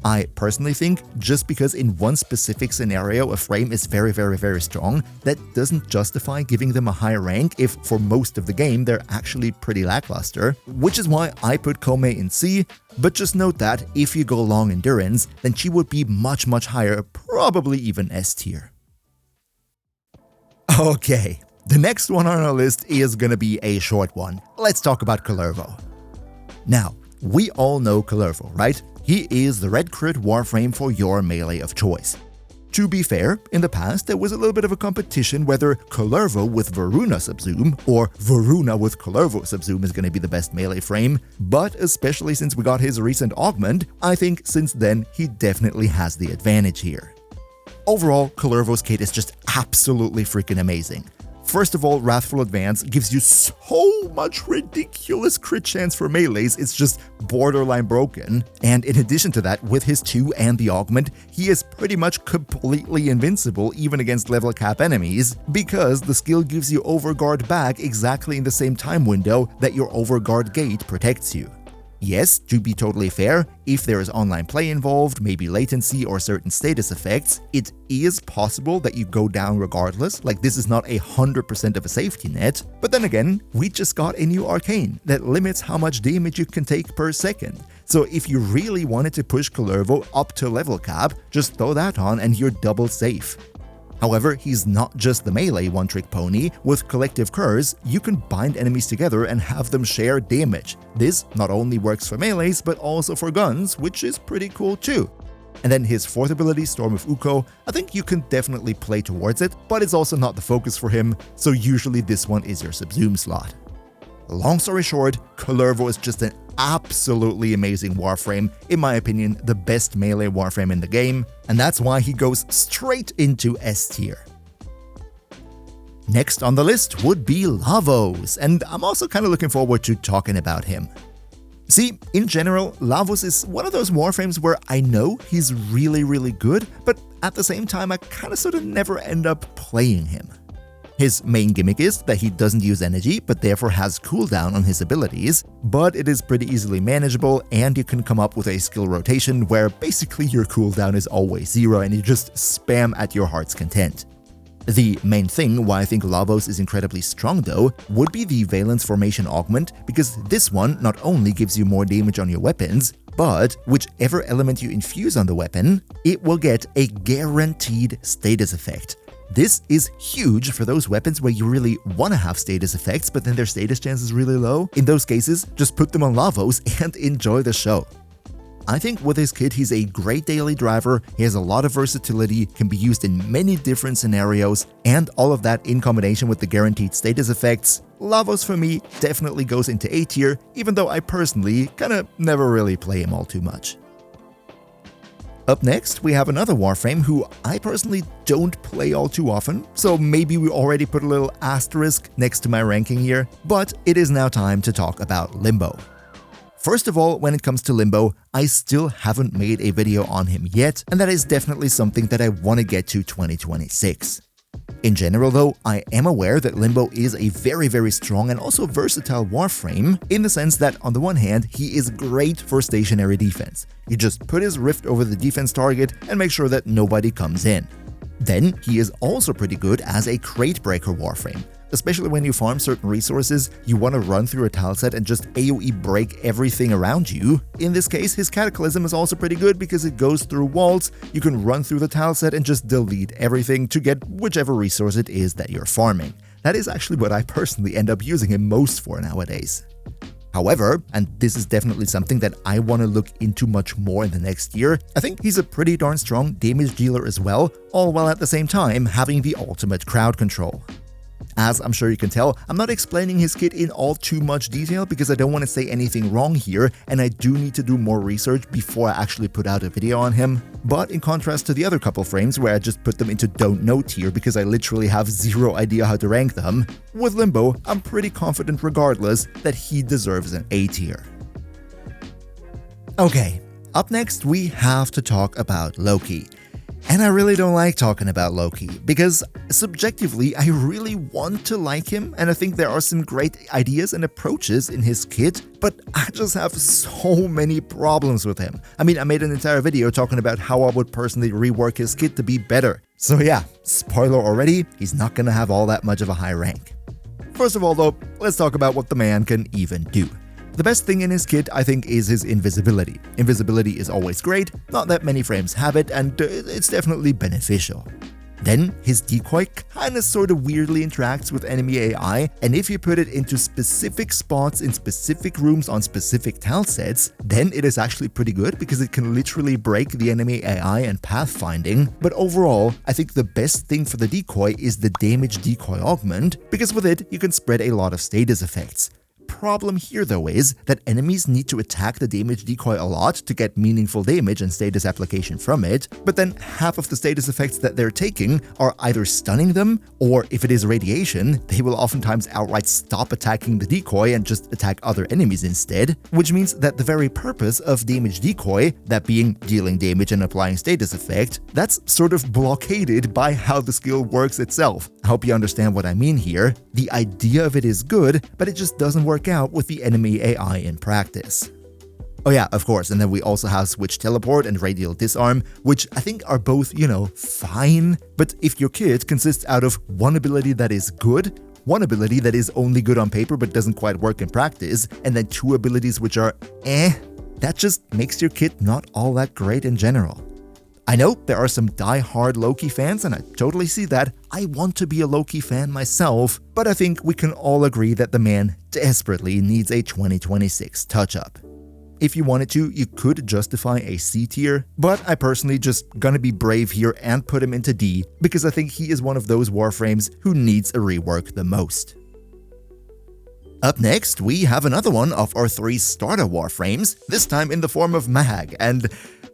A: I personally think just because in one specific scenario a frame is very strong, that doesn't justify giving them a high rank if for most of the game they're actually pretty lackluster, which is why I put Koumei in C, but just note that if you go long endurance, then she would be much higher, probably even S tier. Okay, the next one on our list is gonna be a short one. Let's talk about Kullervo. Now, we all know Kullervo, right? He is the red crit Warframe for your melee of choice. To be fair, in the past there was a little bit of a competition whether Kullervo with Varuna Subzoom or Varuna with Kullervo Subzoom is going to be the best melee frame, but especially since we got his recent augment, I think since then he definitely has the advantage here. Overall, Kullervo's kit is just absolutely freaking amazing. First of all, Wrathful Advance gives you so much ridiculous crit chance for melees, it's just borderline broken. And in addition to that, with his 2 and the augment, he is pretty much completely invincible even against level cap enemies, because the skill gives you Overguard back exactly in the same time window that your Overguard gate protects you. Yes, to be totally fair, if there is online play involved, maybe latency or certain status effects, it is possible that you go down regardless, like this is not 100% of a safety net, but then again, we just got a new arcane that limits how much damage you can take per second. So if you really wanted to push Kullervo up to level cap, just throw that on and you're double safe. However, he's not just the melee one-trick pony. With Collective Curse, you can bind enemies together and have them share damage. This not only works for melees, but also for guns, which is pretty cool too. And then his 4th ability, Storm of Ukko, I think you can definitely play towards it, but it's also not the focus for him, so usually this one is your Subzoom slot. Long story short, Kullervo is just an absolutely amazing Warframe, in my opinion the best melee Warframe in the game, and that's why he goes straight into S tier. Next on the list would be Lavos, and I'm also kind of looking forward to talking about him. See, in general, Lavos is one of those Warframes where I know he's really good, but at the same time I kind of sort of never end up playing him. His main gimmick is that he doesn't use energy, but therefore has cooldown on his abilities, but it is pretty easily manageable, and you can come up with a skill rotation where basically your cooldown is always 0 and you just spam at your heart's content. The main thing why I think Lavos is incredibly strong though would be the Valence Formation Augment, because this one not only gives you more damage on your weapons, but whichever element you infuse on the weapon, it will get a guaranteed status effect. This is huge for those weapons where you really want to have status effects, but then their status chance is really low. In those cases, just put them on Lavos and enjoy the show. I think with his kit, he's a great daily driver, he has a lot of versatility, can be used in many different scenarios, and all of that in combination with the guaranteed status effects. Lavos for me definitely goes into A tier, even though I personally kinda never really play him all too much. Up next, we have another Warframe who I personally don't play all too often, so maybe we already put a little asterisk next to my ranking here, but it is now time to talk about Limbo. First of all, when it comes to Limbo, I still haven't made a video on him yet, and that is definitely something that I want to get to 2026. In general though, I am aware that Limbo is a very strong and also versatile Warframe, in the sense that on the one hand, he is great for stationary defense. You just put his Rift over the defense target and make sure that nobody comes in. Then, he is also pretty good as a crate breaker Warframe. Especially when you farm certain resources, you want to run through a tileset and just AoE break everything around you. In this case, his Cataclysm is also pretty good because it goes through walls. You can run through the tileset and just delete everything to get whichever resource it is that you're farming. That is actually what I personally end up using him most for nowadays. However, and this is definitely something that I want to look into much more in the next year, I think he's a pretty darn strong damage dealer as well, all while at the same time having the ultimate crowd control. As I'm sure you can tell, I'm not explaining his kit in all too much detail because I don't want to say anything wrong here, and I do need to do more research before I actually put out a video on him. But in contrast to the other couple frames where I just put them into don't know tier because I literally have zero idea how to rank them, with Limbo, I'm pretty confident regardless that he deserves an A tier. Okay, up next we have to talk about Loki. And I really don't like talking about Loki, because subjectively I really want to like him and I think there are some great ideas and approaches in his kit, but I just have so many problems with him. I mean, I made an entire video talking about how I would personally rework his kit to be better. So yeah, spoiler already, he's not gonna have all that much of a high rank. First of all though, let's talk about what the man can even do. The best thing in his kit, I think, is his invisibility. Invisibility is always great, not that many frames have it, and it's definitely beneficial. Then, his decoy kinda sorta weirdly interacts with enemy AI, and if you put it into specific spots in specific rooms on specific tile sets, then it is actually pretty good because it can literally break the enemy AI and pathfinding. But overall, I think the best thing for the decoy is the damage decoy augment, because with it, you can spread a lot of status effects. Problem here though is that enemies need to attack the damage decoy a lot to get meaningful damage and status application from it, but then half of the status effects that they're taking are either stunning them, or if it is radiation, they will oftentimes outright stop attacking the decoy and just attack other enemies instead, which means that the very purpose of damage decoy, that being dealing damage and applying status effect, that's sort of blockaded by how the skill works itself. I hope you understand what I mean here. The idea of it is good, but it just doesn't work out with the enemy AI in practice. Oh yeah, of course, and then we also have Switch Teleport and Radial Disarm, which I think are both, fine, but if your kit consists out of one ability that is good, one ability that is only good on paper but doesn't quite work in practice, and then two abilities which are that just makes your kit not all that great in general. I know there are some die-hard Loki fans, and I totally see that. I want to be a Loki fan myself, but I think we can all agree that the man desperately needs a 2026 touch-up. If you wanted to, you could justify a C tier, but I personally just gonna be brave here and put him into D, because I think he is one of those Warframes who needs a rework the most. Up next, we have another one of our 3 starter Warframes, this time in the form of Mag, and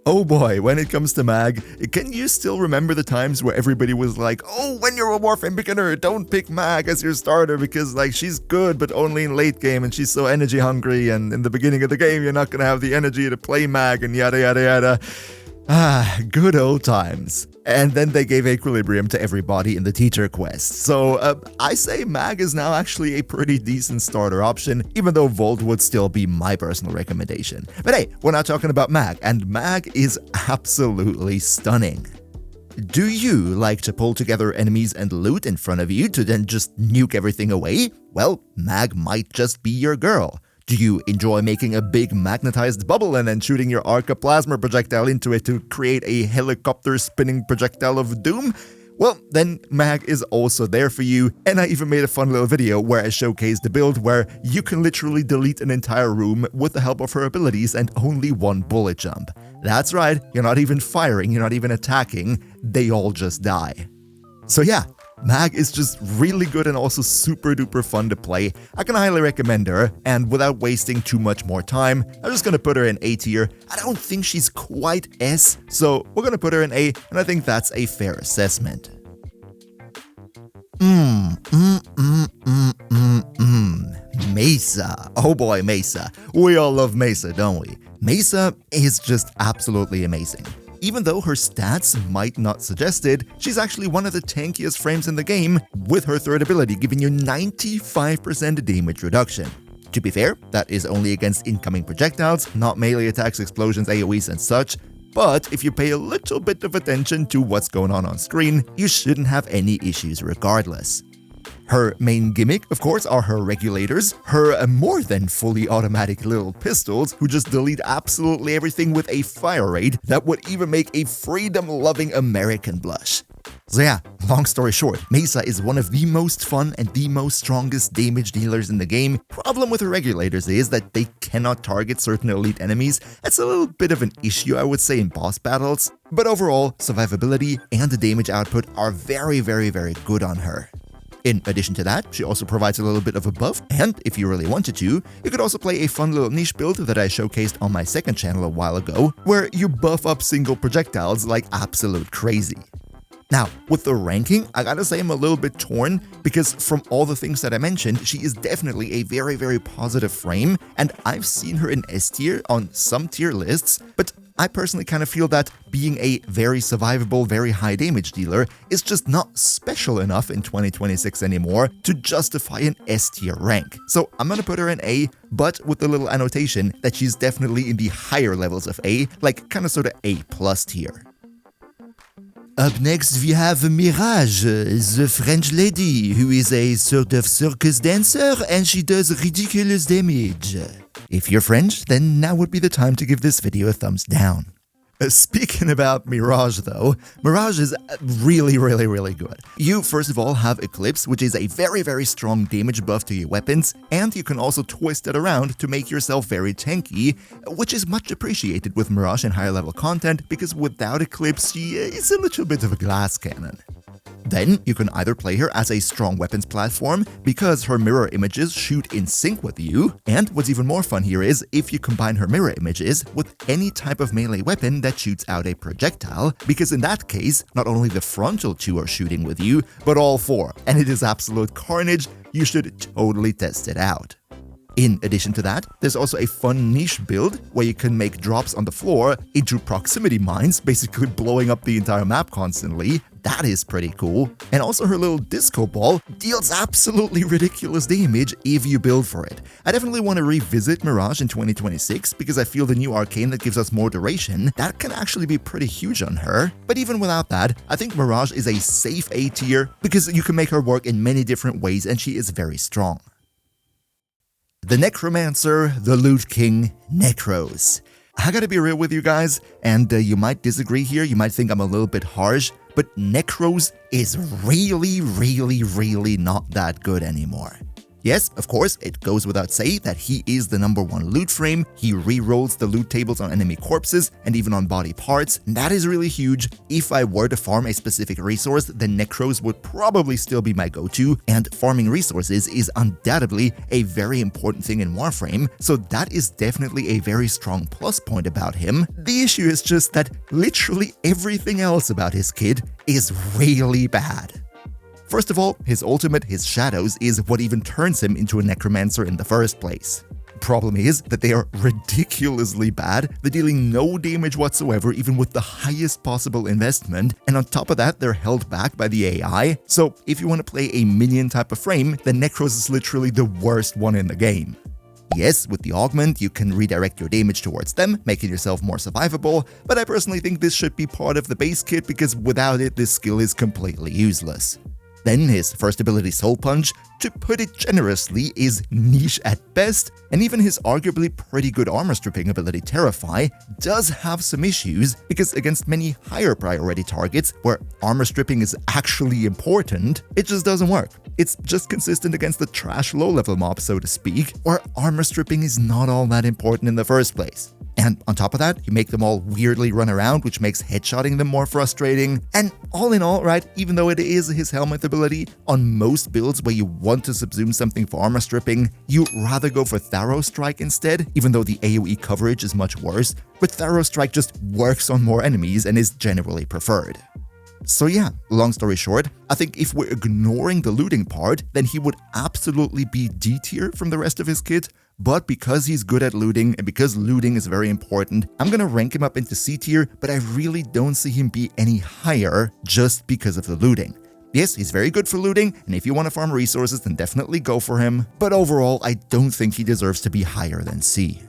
A: oh boy, when it comes to Mag, can you still remember the times where everybody was like, oh, when you're a Warframe beginner, don't pick Mag as your starter because she's good but only in late game and she's so energy hungry, and in the beginning of the game you're not gonna have the energy to play Mag and yada yada yada. Ah, good old times. And then they gave Equilibrium to everybody in the teacher quest. So I say Mag is now actually a pretty decent starter option, even though Volt would still be my personal recommendation. But hey, we're not talking about Mag, and Mag is absolutely stunning. Do you like to pull together enemies and loot in front of you to then just nuke everything away? Well, Mag might just be your girl. Do you enjoy making a big magnetized bubble and then shooting your Arca Plasma projectile into it to create a helicopter spinning projectile of doom? Well, then Mag is also there for you, and I even made a fun little video where I showcased the build where you can literally delete an entire room with the help of her abilities and only one bullet jump. That's right, you're not even firing, you're not even attacking, they all just die. So yeah, Mag is just really good and also super duper fun to play. I can highly recommend her, and without wasting too much more time, I'm just gonna put her in A tier. I don't think she's quite S, so we're gonna put her in A, and I think that's a fair assessment. Mesa. Oh boy, Mesa. We all love Mesa, don't we? Mesa is just absolutely amazing. Even though her stats might not suggest it, she's actually one of the tankiest frames in the game, with her third ability giving you 95% damage reduction. To be fair, that is only against incoming projectiles, not melee attacks, explosions, AoEs and such, but if you pay a little bit of attention to what's going on screen, you shouldn't have any issues regardless. Her main gimmick, of course, are her regulators, her more than fully automatic little pistols who just delete absolutely everything with a fire rate that would even make a freedom-loving American blush. So yeah, long story short, Mesa is one of the most fun and the most strongest damage dealers in the game. Problem with her regulators is that they cannot target certain elite enemies. That's a little bit of an issue, I would say, in boss battles. But overall, survivability and the damage output are very good on her. In addition to that, she also provides a little bit of a buff, and if you really wanted to, you could also play a fun little niche build that I showcased on my second channel a while ago, where you buff up single projectiles like absolute crazy. Now, with the ranking, I gotta say I'm a little bit torn, because from all the things that I mentioned, she is definitely a very positive frame, and I've seen her in S tier on some tier lists, but I personally kind of feel that being a very survivable, very high damage dealer is just not special enough in 2026 anymore to justify an S tier rank. So I'm gonna put her in A, but with the little annotation that she's definitely in the higher levels of A, like kinda sorta A+ tier. Up next, we have Mirage, the French lady, who is a sort of circus dancer and she does ridiculous damage. If you're French, then now would be the time to give this video a thumbs down. Speaking about Mirage though, Mirage is really good. You first of all have Eclipse, which is a very strong damage buff to your weapons, and you can also twist it around to make yourself very tanky, which is much appreciated with Mirage and higher level content, because without Eclipse she is a little bit of a glass cannon. Then you can either play her as a strong weapons platform, because her mirror images shoot in sync with you, and what's even more fun here is if you combine her mirror images with any type of melee weapon that shoots out a projectile, because in that case, not only the frontal two are shooting with you, but all four, and it is absolute carnage. You should totally test it out. In addition to that, there's also a fun niche build where you can make drops on the floor into proximity mines, basically blowing up the entire map constantly. That is pretty cool. And also her little disco ball deals absolutely ridiculous damage if you build for it. I definitely want to revisit Mirage in 2026 because I feel the new arcane that gives us more duration, that can actually be pretty huge on her. But even without that, I think Mirage is a safe A tier because you can make her work in many different ways and she is very strong. The Necromancer, the Loot King, Nekros. I gotta be real with you guys, and you might disagree here, you might think I'm a little bit harsh, but Nekros is really not that good anymore. Yes, of course, it goes without saying that he is the #1 loot frame, he re-rolls the loot tables on enemy corpses and even on body parts, and that is really huge. If I were to farm a specific resource, then Nekros would probably still be my go-to, and farming resources is undoubtedly a very important thing in Warframe, so that is definitely a very strong plus point about him. The issue is just that literally everything else about his kid is really bad. First of all, his ultimate, his shadows, is what even turns him into a necromancer in the first place. Problem is that they are ridiculously bad, they're dealing no damage whatsoever even with the highest possible investment, and on top of that they're held back by the AI, so if you want to play a minion type of frame, then Nekros is literally the worst one in the game. Yes, with the augment, you can redirect your damage towards them, making yourself more survivable, but I personally think this should be part of the base kit because without it, this skill is completely useless. Then his first ability, Soul Punch, to put it generously, is niche at best, and even his arguably pretty good armor stripping ability, Terrify, does have some issues, because against many higher priority targets, where armor stripping is actually important, it just doesn't work. It's just consistent against the trash low-level mobs, so to speak, where armor stripping is not all that important in the first place. And on top of that, you make them all weirdly run around, which makes headshotting them more frustrating. And all in all, right, even though it is his helmet ability, on most builds where you want to subsume something for armor stripping, you'd rather go for Thorough Strike instead, even though the AoE coverage is much worse, but Thorough Strike just works on more enemies and is generally preferred. So yeah, long story short, I think if we're ignoring the looting part, then he would absolutely be D tier from the rest of his kit, but because he's good at looting and because looting is very important, I'm gonna rank him up into C tier, but I really don't see him be any higher just because of the looting. Yes, he's very good for looting, and if you want to farm resources, then definitely go for him, but overall, I don't think he deserves to be higher than C.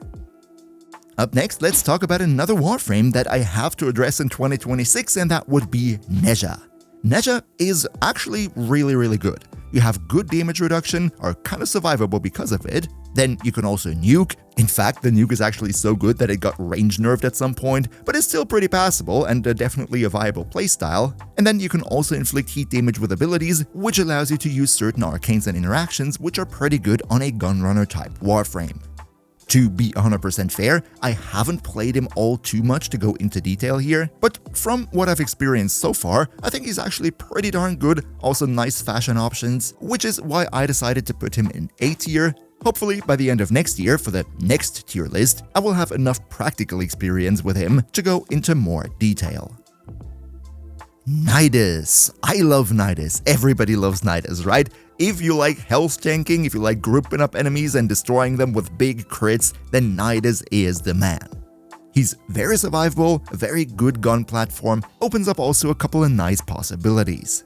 A: Up next, let's talk about another Warframe that I have to address in 2026, and that would be Nezha. Nezha is actually really good. you have good damage reduction, are kind of survivable because of it. Then you can also nuke. In fact, the nuke is actually so good that it got range nerfed at some point, but it's still pretty passable and definitely a viable playstyle. And then you can also inflict heat damage with abilities, which allows you to use certain arcanes and interactions which are pretty good on a gunrunner type Warframe. To be 100% fair, I haven't played him all too much to go into detail here, but from what I've experienced so far, I think he's actually pretty darn good, also nice fashion options, which is why I decided to put him in A tier. Hopefully, by the end of next year, for the next tier list, I will have enough practical experience with him to go into more detail. Nidus. I love Nidus. Everybody loves Nidus, right? If you like health tanking, if you like grouping up enemies and destroying them with big crits, then Nidus is the man. He's very survivable, a very good gun platform, opens up also a couple of nice possibilities.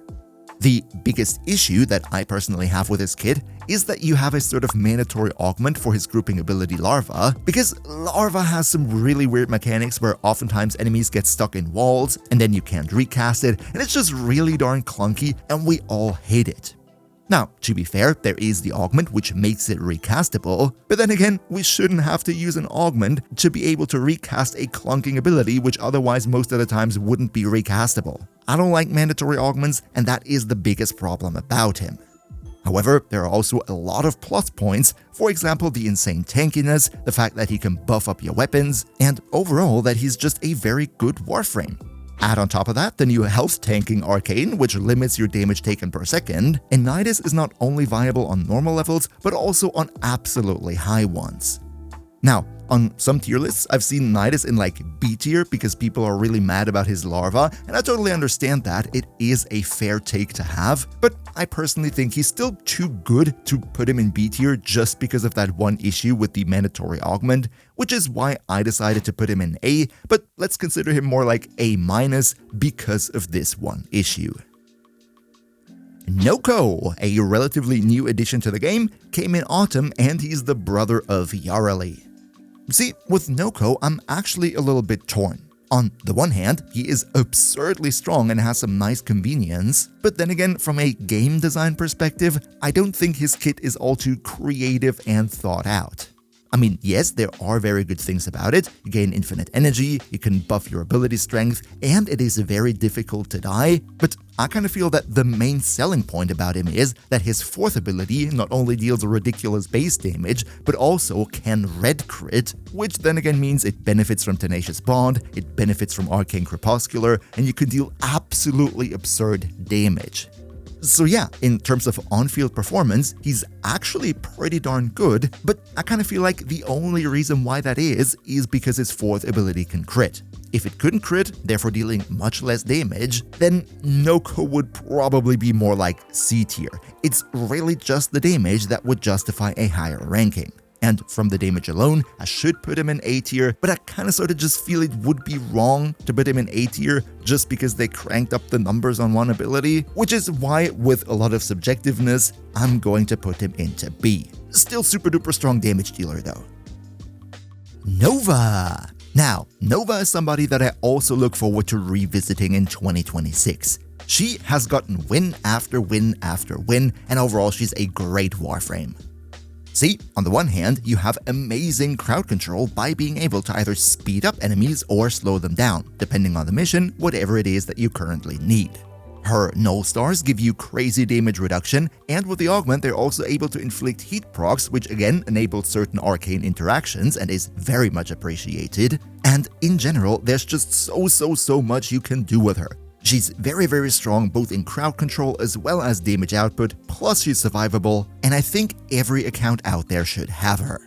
A: The biggest issue that I personally have with this kit is that you have a sort of mandatory augment for his grouping ability Larva, because Larva has some really weird mechanics where oftentimes enemies get stuck in walls and then you can't recast it, and it's just really darn clunky and we all hate it. Now, to be fair, there is the augment which makes it recastable, but then again, we shouldn't have to use an augment to be able to recast a clunking ability which otherwise most of the times wouldn't be recastable. I don't like mandatory augments, and that is the biggest problem about him. However, there are also a lot of plus points, for example the insane tankiness, the fact that he can buff up your weapons, and overall that he's just a very good Warframe. Add on top of that the new health tanking arcane, which limits your damage taken per second, and Nidus is not only viable on normal levels, but also on absolutely high ones. Now, on some tier lists, I've seen Nidus in like B tier because people are really mad about his larva, and I totally understand that. It is a fair take to have, but I personally think he's still too good to put him in B tier just because of that one issue with the mandatory augment, which is why I decided to put him in A, but let's consider him more like A- because of this one issue. Noko, a relatively new addition to the game, came in autumn and he's the brother of Yareli. See, with Noko, I'm actually a little bit torn. On the one hand, he is absurdly strong and has some nice convenience, but then again, from a game design perspective, I don't think his kit is all too creative and thought out. I mean, yes, there are very good things about it. You gain infinite energy, you can buff your ability strength, and it is very difficult to die, but I kind of feel that the main selling point about him is that his fourth ability not only deals ridiculous base damage, but also can red crit, which then again means it benefits from Tenacious Bond, it benefits from Arcane Crepuscular, and you can deal absolutely absurd damage. So yeah, in terms of on-field performance, he's actually pretty darn good, but I kind of feel like the only reason why that is because his fourth ability can crit. If it couldn't crit, therefore dealing much less damage, then Noko would probably be more like C tier. It's really just the damage that would justify a higher ranking. And from the damage alone, I should put him in A tier, but I kind of sort of just feel it would be wrong to put him in A tier just because they cranked up the numbers on one ability, which is why, with a lot of subjectiveness, I'm going to put him into B. Still super duper strong damage dealer though. Nova! Now, Nova is somebody that I also look forward to revisiting in 2026. She has gotten win after win after win, and overall she's a great Warframe. See, on the one hand, you have amazing crowd control by being able to either speed up enemies or slow them down, depending on the mission, whatever it is that you currently need. Her null stars give you crazy damage reduction, and with the augment they're also able to inflict heat procs, which again enables certain arcane interactions and is very much appreciated. And in general, there's just so much you can do with her. She's very strong both in crowd control as well as damage output, plus she's survivable, and I think every account out there should have her.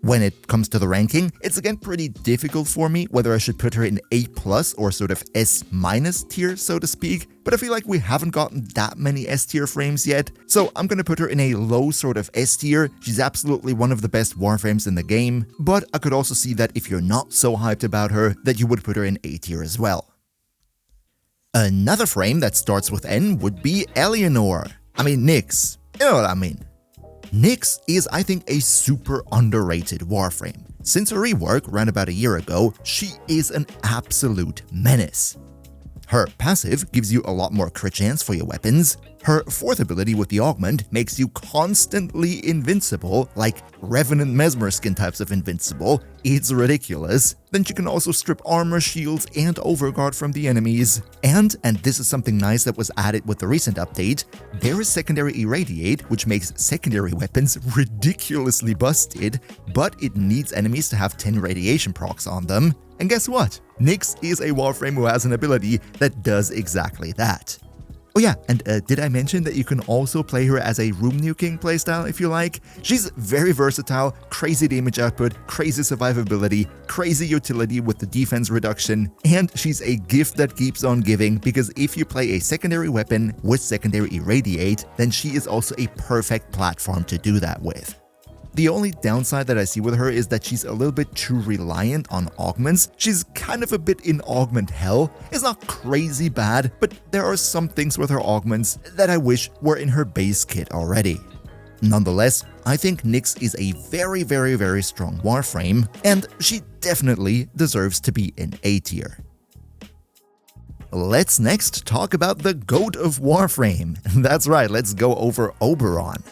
A: When it comes to the ranking, it's again pretty difficult for me whether I should put her in A+ or sort of S- tier, so to speak, but I feel like we haven't gotten that many S tier frames yet, so I'm gonna put her in a low sort of S tier. She's absolutely one of the best Warframes in the game, but I could also see that if you're not so hyped about her, that you would put her in A tier as well. Another frame that starts with N would be Nyx. You know what I mean. Nyx is, I think, a super underrated Warframe. Since her rework ran about a year ago, she is an absolute menace. Her passive gives you a lot more crit chance for your weapons. Her fourth ability with the augment makes you constantly invincible, like Revenant Mesmer skin types of invincible. It's ridiculous. Then she can also strip armor, shields, and overguard from the enemies. And this is something nice that was added with the recent update, there is secondary irradiate, which makes secondary weapons ridiculously busted, but it needs enemies to have 10 radiation procs on them. And guess what? Nyx is a Warframe who has an ability that does exactly that. Oh yeah, and did I mention that you can also play her as a room nuking playstyle if you like? She's very versatile, crazy damage output, crazy survivability, crazy utility with the defense reduction, and she's a gift that keeps on giving because if you play a secondary weapon with secondary irradiate, then she is also a perfect platform to do that with. The only downside that I see with her is that she's a little bit too reliant on augments. She's kind of a bit in augment hell. It's not crazy bad, but there are some things with her augments that I wish were in her base kit already. Nonetheless, I think Nyx is a very, very, very strong Warframe, and she definitely deserves to be in A tier. Let's next talk about the GOAT of Warframe. That's right, let's go over Oberon.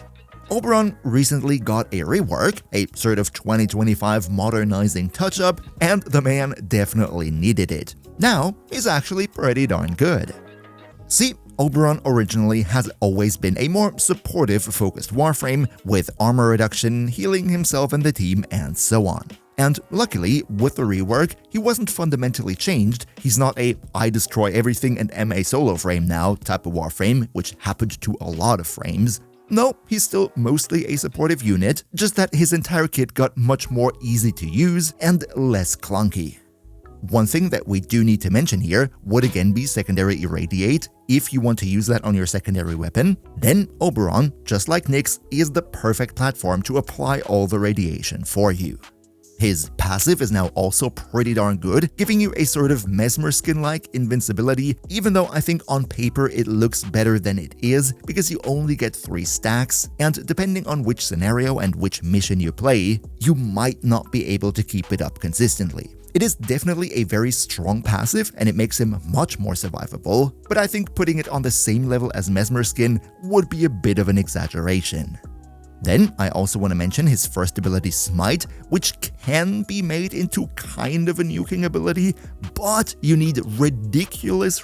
A: Oberon recently got a rework, a sort of 2025 modernizing touch-up, and the man definitely needed it. Now, he's actually pretty darn good. See, Oberon originally has always been a more supportive-focused Warframe, with armor reduction, healing himself and the team, and so on. And luckily, with the rework, he wasn't fundamentally changed. He's not a I destroy everything and am a solo frame now type of Warframe, which happened to a lot of frames. No, he's still mostly a supportive unit, just that his entire kit got much more easy to use and less clunky. One thing that we do need to mention here would again be secondary irradiate. If you want to use that on your secondary weapon, then Oberon, just like Nyx, is the perfect platform to apply all the radiation for you. His passive is now also pretty darn good, giving you a sort of Mesmer skin-like invincibility, even though I think on paper it looks better than it is because you only get 3 stacks, and depending on which scenario and which mission you play, you might not be able to keep it up consistently. It is definitely a very strong passive and it makes him much more survivable, but I think putting it on the same level as Mesmer skin would be a bit of an exaggeration. Then, I also want to mention his first ability Smite, which can be made into kind of a nuking ability, but you need ridiculous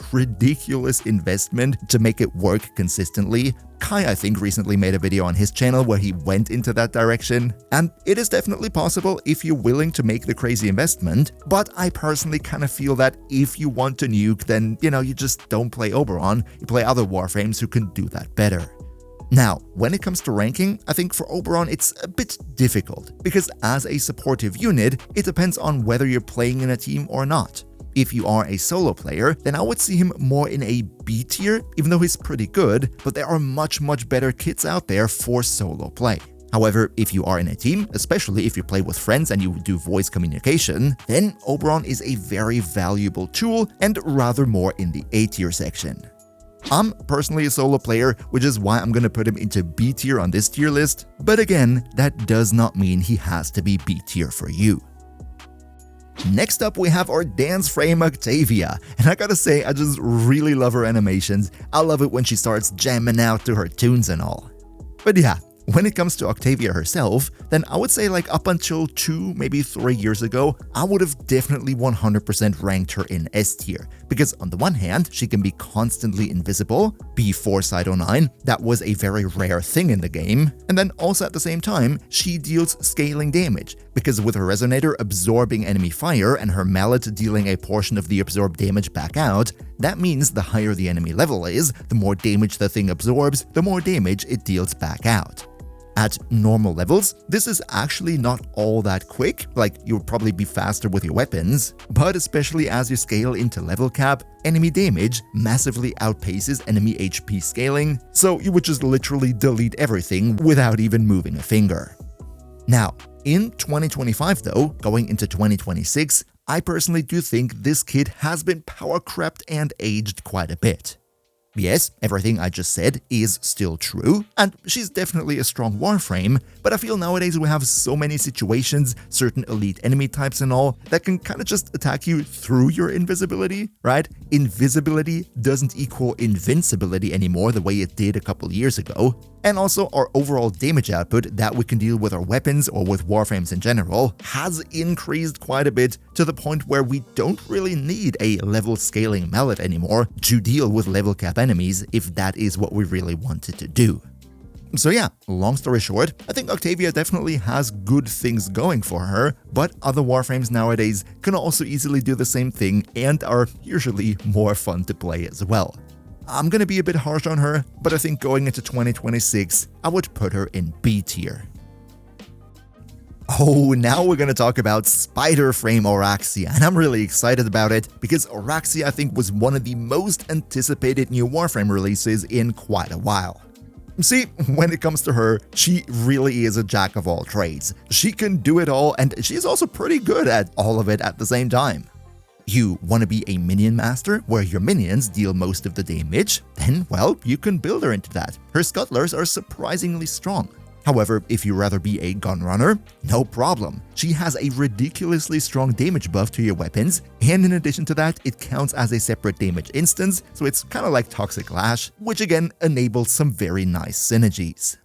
A: investment to make it work consistently. Kai, I think, recently made a video on his channel where he went into that direction, and it is definitely possible if you're willing to make the crazy investment, but I personally kind of feel that if you want to nuke, then, you just don't play Oberon, you play other Warframes who can do that better. Now, when it comes to ranking, I think for Oberon it's a bit difficult, because as a supportive unit, it depends on whether you're playing in a team or not. If you are a solo player, then I would see him more in a B tier, even though he's pretty good, but there are much better kits out there for solo play. However, if you are in a team, especially if you play with friends and you do voice communication, then Oberon is a very valuable tool and rather more in the A tier section. I'm personally a solo player, which is why I'm gonna put him into B tier on this tier list, but again, that does not mean he has to be B tier for you. Next up, we have our dance frame Octavia, and I gotta say, I just really love her animations. I love it when she starts jamming out to her tunes and all. But yeah, when it comes to Octavia herself, then I would say up until 2, maybe 3 years ago, I would have definitely 100% ranked her in S tier, because on the one hand, she can be constantly invisible, before Side 09, that was a very rare thing in the game, and then also at the same time, she deals scaling damage, because with her resonator absorbing enemy fire and her mallet dealing a portion of the absorbed damage back out, that means the higher the enemy level is, the more damage the thing absorbs, the more damage it deals back out. At normal levels, this is actually not all that quick, you'll probably be faster with your weapons, but especially as you scale into level cap, enemy damage massively outpaces enemy HP scaling, so you would just literally delete everything without even moving a finger. Now, in 2025 though, going into 2026, I personally do think this kit has been power crept and aged quite a bit. Yes, everything I just said is still true, and she's definitely a strong Warframe, but I feel nowadays we have so many situations, certain elite enemy types and all, that can kinda just attack you through your invisibility, right? Invisibility doesn't equal invincibility anymore the way it did a couple years ago. And also, our overall damage output that we can deal with our weapons or with Warframes in general has increased quite a bit to the point where we don't really need a level scaling mallet anymore to deal with level cap enemies if that is what we really wanted to do. So yeah, long story short, I think Octavia definitely has good things going for her, but other Warframes nowadays can also easily do the same thing and are usually more fun to play as well. I'm gonna be a bit harsh on her, but I think going into 2026, I would put her in B tier. Oh, now we're gonna talk about Spider Frame Auraxia, and I'm really excited about it because Auraxia I think was one of the most anticipated new Warframe releases in quite a while. See, when it comes to her, she really is a jack of all trades. She can do it all, and she's also pretty good at all of it at the same time. You want to be a minion master where your minions deal most of the damage? Then, well, you can build her into that. Her scuttlers are surprisingly strong. However, if you rather be a gun runner, no problem. She has a ridiculously strong damage buff to your weapons, and in addition to that, it counts as a separate damage instance, so it's kinda like Toxic Lash, which again enables some very nice synergies.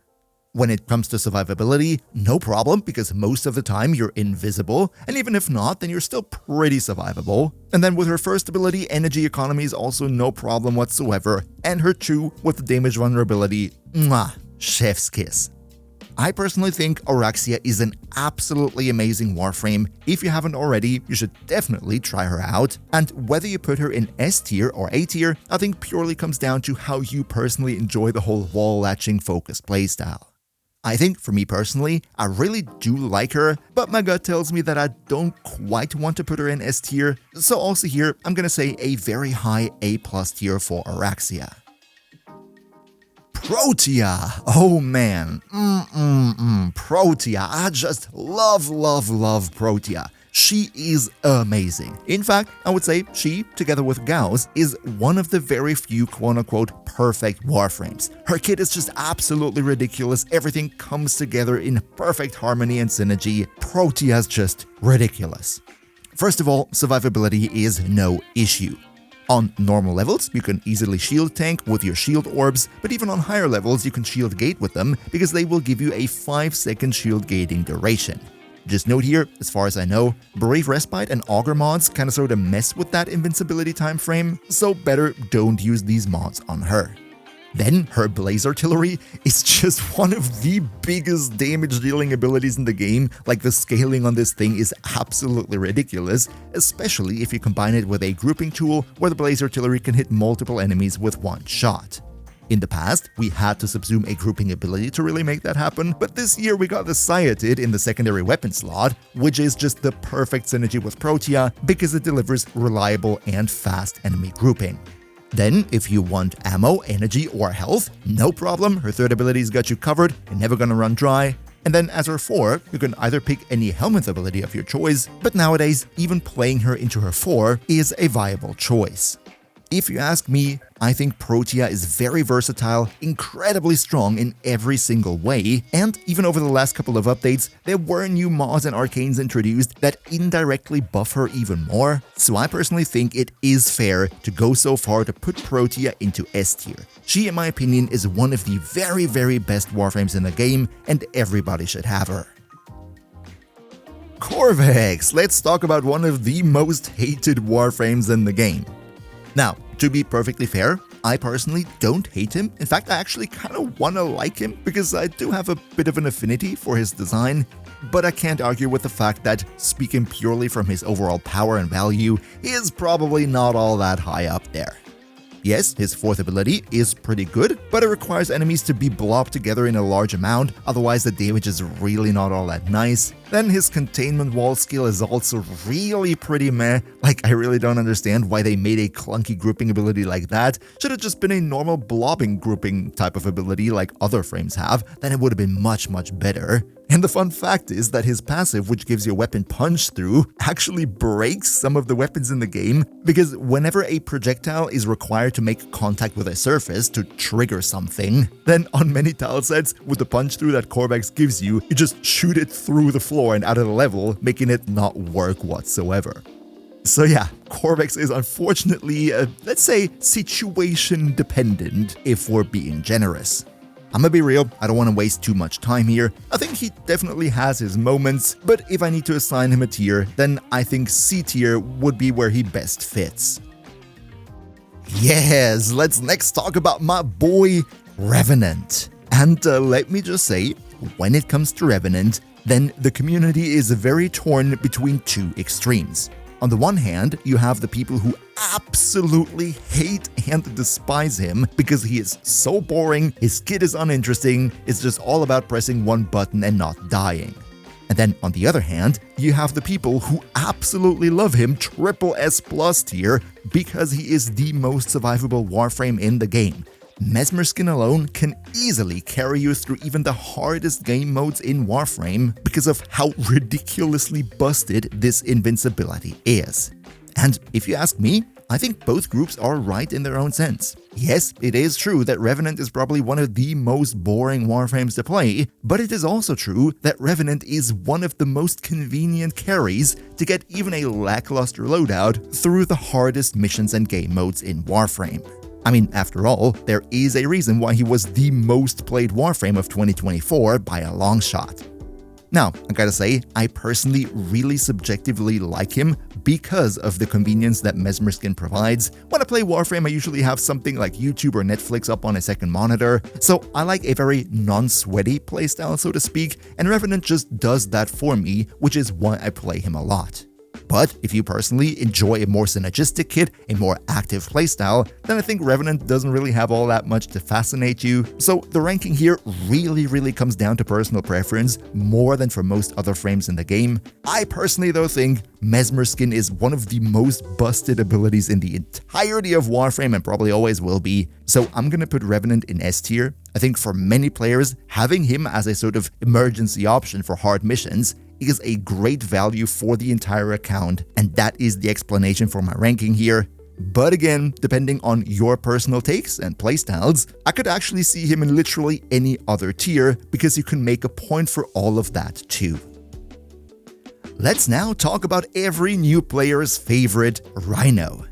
A: When it comes to survivability, no problem, because most of the time you're invisible, and even if not, then you're still pretty survivable. And then with her first ability, energy economy is also no problem whatsoever, and her 2 with the damage vulnerability, mwah, chef's kiss. I personally think Auraxia is an absolutely amazing Warframe. If you haven't already, you should definitely try her out. And whether you put her in S tier or A tier, I think purely comes down to how you personally enjoy the whole wall latching focused playstyle. I think, for me personally, I really do like her, but my gut tells me that I don't quite want to put her in S tier, so also here, I'm gonna say a very high A+ tier for Auraxia. Protea! Oh man, Protea, I just love Protea. She is amazing. In fact, I would say she, together with Gauss, is one of the very few quote-unquote perfect Warframes. Her kit is just absolutely ridiculous, everything comes together in perfect harmony and synergy. Protea is just ridiculous. First of all, survivability is no issue. On normal levels, you can easily shield tank with your shield orbs, but even on higher levels you can shield gate with them because they will give you a 5-second shield gating duration. Just note here, as far as I know, Brave Respite and Augur mods kinda sorta mess with that invincibility time frame, so better don't use these mods on her. Then, her Blaze Artillery is just one of the biggest damage dealing abilities in the game, like the scaling on this thing is absolutely ridiculous, especially if you combine it with a grouping tool where the Blaze Artillery can hit multiple enemies with one shot. In the past, we had to subsume a grouping ability to really make that happen, but this year we got the Sciatid in the secondary weapon slot, which is just the perfect synergy with Protea because it delivers reliable and fast enemy grouping. Then, if you want ammo, energy, or health, no problem, her third ability's got you covered, you're never gonna run dry. And then as her 4, you can either pick any helmet ability of your choice, but nowadays, even playing her into her 4 is a viable choice. If you ask me, I think Protea is very versatile, incredibly strong in every single way, and even over the last couple of updates, there were new mods and arcanes introduced that indirectly buff her even more, so I personally think it is fair to go so far to put Protea into S tier. She, in my opinion, is one of the very best Warframes in the game, and everybody should have her. Corvex! Let's talk about one of the most hated Warframes in the game. Now, to be perfectly fair, I personally don't hate him. In fact, I actually kind of want to like him because I do have a bit of an affinity for his design, but I can't argue with the fact that, speaking purely from his overall power and value, he is probably not all that high up there. Yes, his 4th ability is pretty good, but it requires enemies to be blobbed together in a large amount, otherwise the damage is really not all that nice. Then his containment wall skill is also really pretty meh. Like, I really don't understand why they made a clunky grouping ability like that. Should have just been a normal blobbing grouping type of ability like other frames have, then it would have been much better. And the fun fact is that his passive, which gives you a weapon punch through, actually breaks some of the weapons in the game, because whenever a projectile is required to make contact with a surface to trigger something, then on many tile sets, with the punch through that Corvax gives you, you just shoot it through the floor and out of the level, making it not work whatsoever. So yeah, Corvax is unfortunately, let's say, situation dependent, if we're being generous. I'm gonna be real, I don't want to waste too much time here. I think he definitely has his moments, but if I need to assign him a tier, then I think C tier would be where he best fits. Yes, let's next talk about my boy, Revenant. And let me just say, when it comes to Revenant, then the community is very torn between two extremes. On the one hand, you have the people who absolutely hate and despise him because he is so boring, his kit is uninteresting, it's just all about pressing one button and not dying. And then on the other hand, you have the people who absolutely love him triple S plus tier because he is the most survivable Warframe in the game. Mesmer skin alone can easily carry you through even the hardest game modes in Warframe because of how ridiculously busted this invincibility is. And if you ask me, I think both groups are right in their own sense. Yes, it is true that Revenant is probably one of the most boring Warframes to play, but it is also true that Revenant is one of the most convenient carries to get even a lackluster loadout through the hardest missions and game modes in Warframe. I mean, after all, there is a reason why he was the most played Warframe of 2024 by a long shot. Now, I gotta say, I personally really subjectively like him because of the convenience that Mesmer Skin provides. When I play Warframe, I usually have something like YouTube or Netflix up on a second monitor, so I like a very non-sweaty playstyle, so to speak, and Revenant just does that for me, which is why I play him a lot. But if you personally enjoy a more synergistic kit, a more active playstyle, then I think Revenant doesn't really have all that much to fascinate you. So the ranking here really comes down to personal preference more than for most other frames in the game. I personally though think Mesmer Skin is one of the most busted abilities in the entirety of Warframe and probably always will be. So I'm gonna put Revenant in S tier. I think for many players, having him as a sort of emergency option for hard missions is a great value for the entire account, and that is the explanation for my ranking here. But again, depending on your personal takes and playstyles, I could actually see him in literally any other tier because you can make a point for all of that too. Let's now talk about every new player's favorite, Rhino.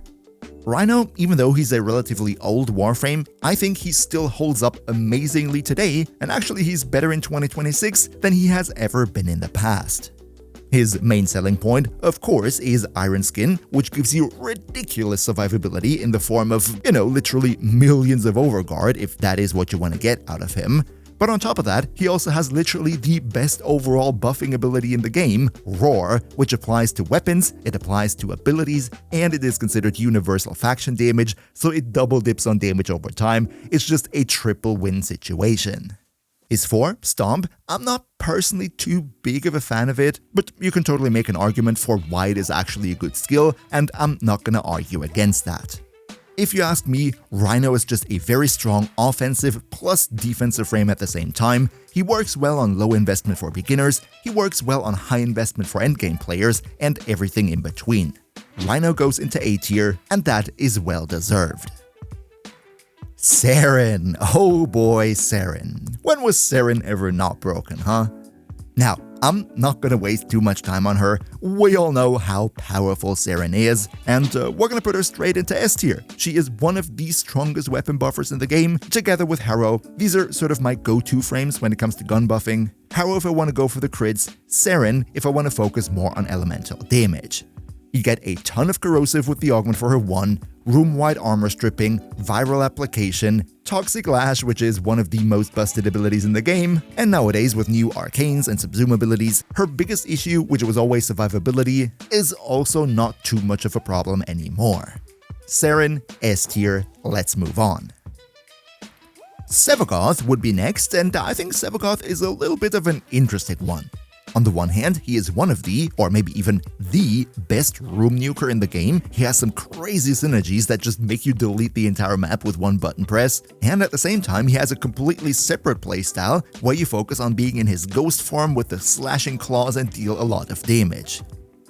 A: Rhino, even though he's a relatively old Warframe, I think he still holds up amazingly today, and actually he's better in 2026 than he has ever been in the past. His main selling point, of course, is Iron Skin, which gives you ridiculous survivability in the form of, literally millions of overguard if that is what you want to get out of him. But on top of that, he also has literally the best overall buffing ability in the game, Roar, which applies to weapons, it applies to abilities, and it is considered universal faction damage, so it double dips on damage over time. It's just a triple win situation. His 4, Stomp, I'm not personally too big of a fan of it, but you can totally make an argument for why it is actually a good skill, and I'm not gonna argue against that. If you ask me, Rhino is just a very strong offensive plus defensive frame at the same time. He works well on low investment for beginners, he works well on high investment for endgame players, and everything in between. Rhino goes into A tier, and that is well deserved. Citrine. Oh boy, Citrine. When was Citrine ever not broken, huh? Now, I'm not gonna waste too much time on her. We all know how powerful Citrine is, and we're gonna put her straight into S tier. She is one of the strongest weapon buffers in the game, together with Harrow. These are sort of my go-to frames when it comes to gun buffing. Harrow if I want to go for the crits, Citrine if I want to focus more on elemental damage. You get a ton of corrosive with the augment for her 1, room-wide armor stripping, viral application, toxic lash, which is one of the most busted abilities in the game, and nowadays with new arcanes and subsume abilities, her biggest issue, which was always survivability, is also not too much of a problem anymore. Citrine, S tier, let's move on. Sevagoth would be next, and I think Sevagoth is a little bit of an interesting one. On the one hand, he is one of the, or maybe even the, best room nuker in the game. He has some crazy synergies that just make you delete the entire map with one button press, and at the same time he has a completely separate playstyle where you focus on being in his ghost form with the slashing claws and deal a lot of damage.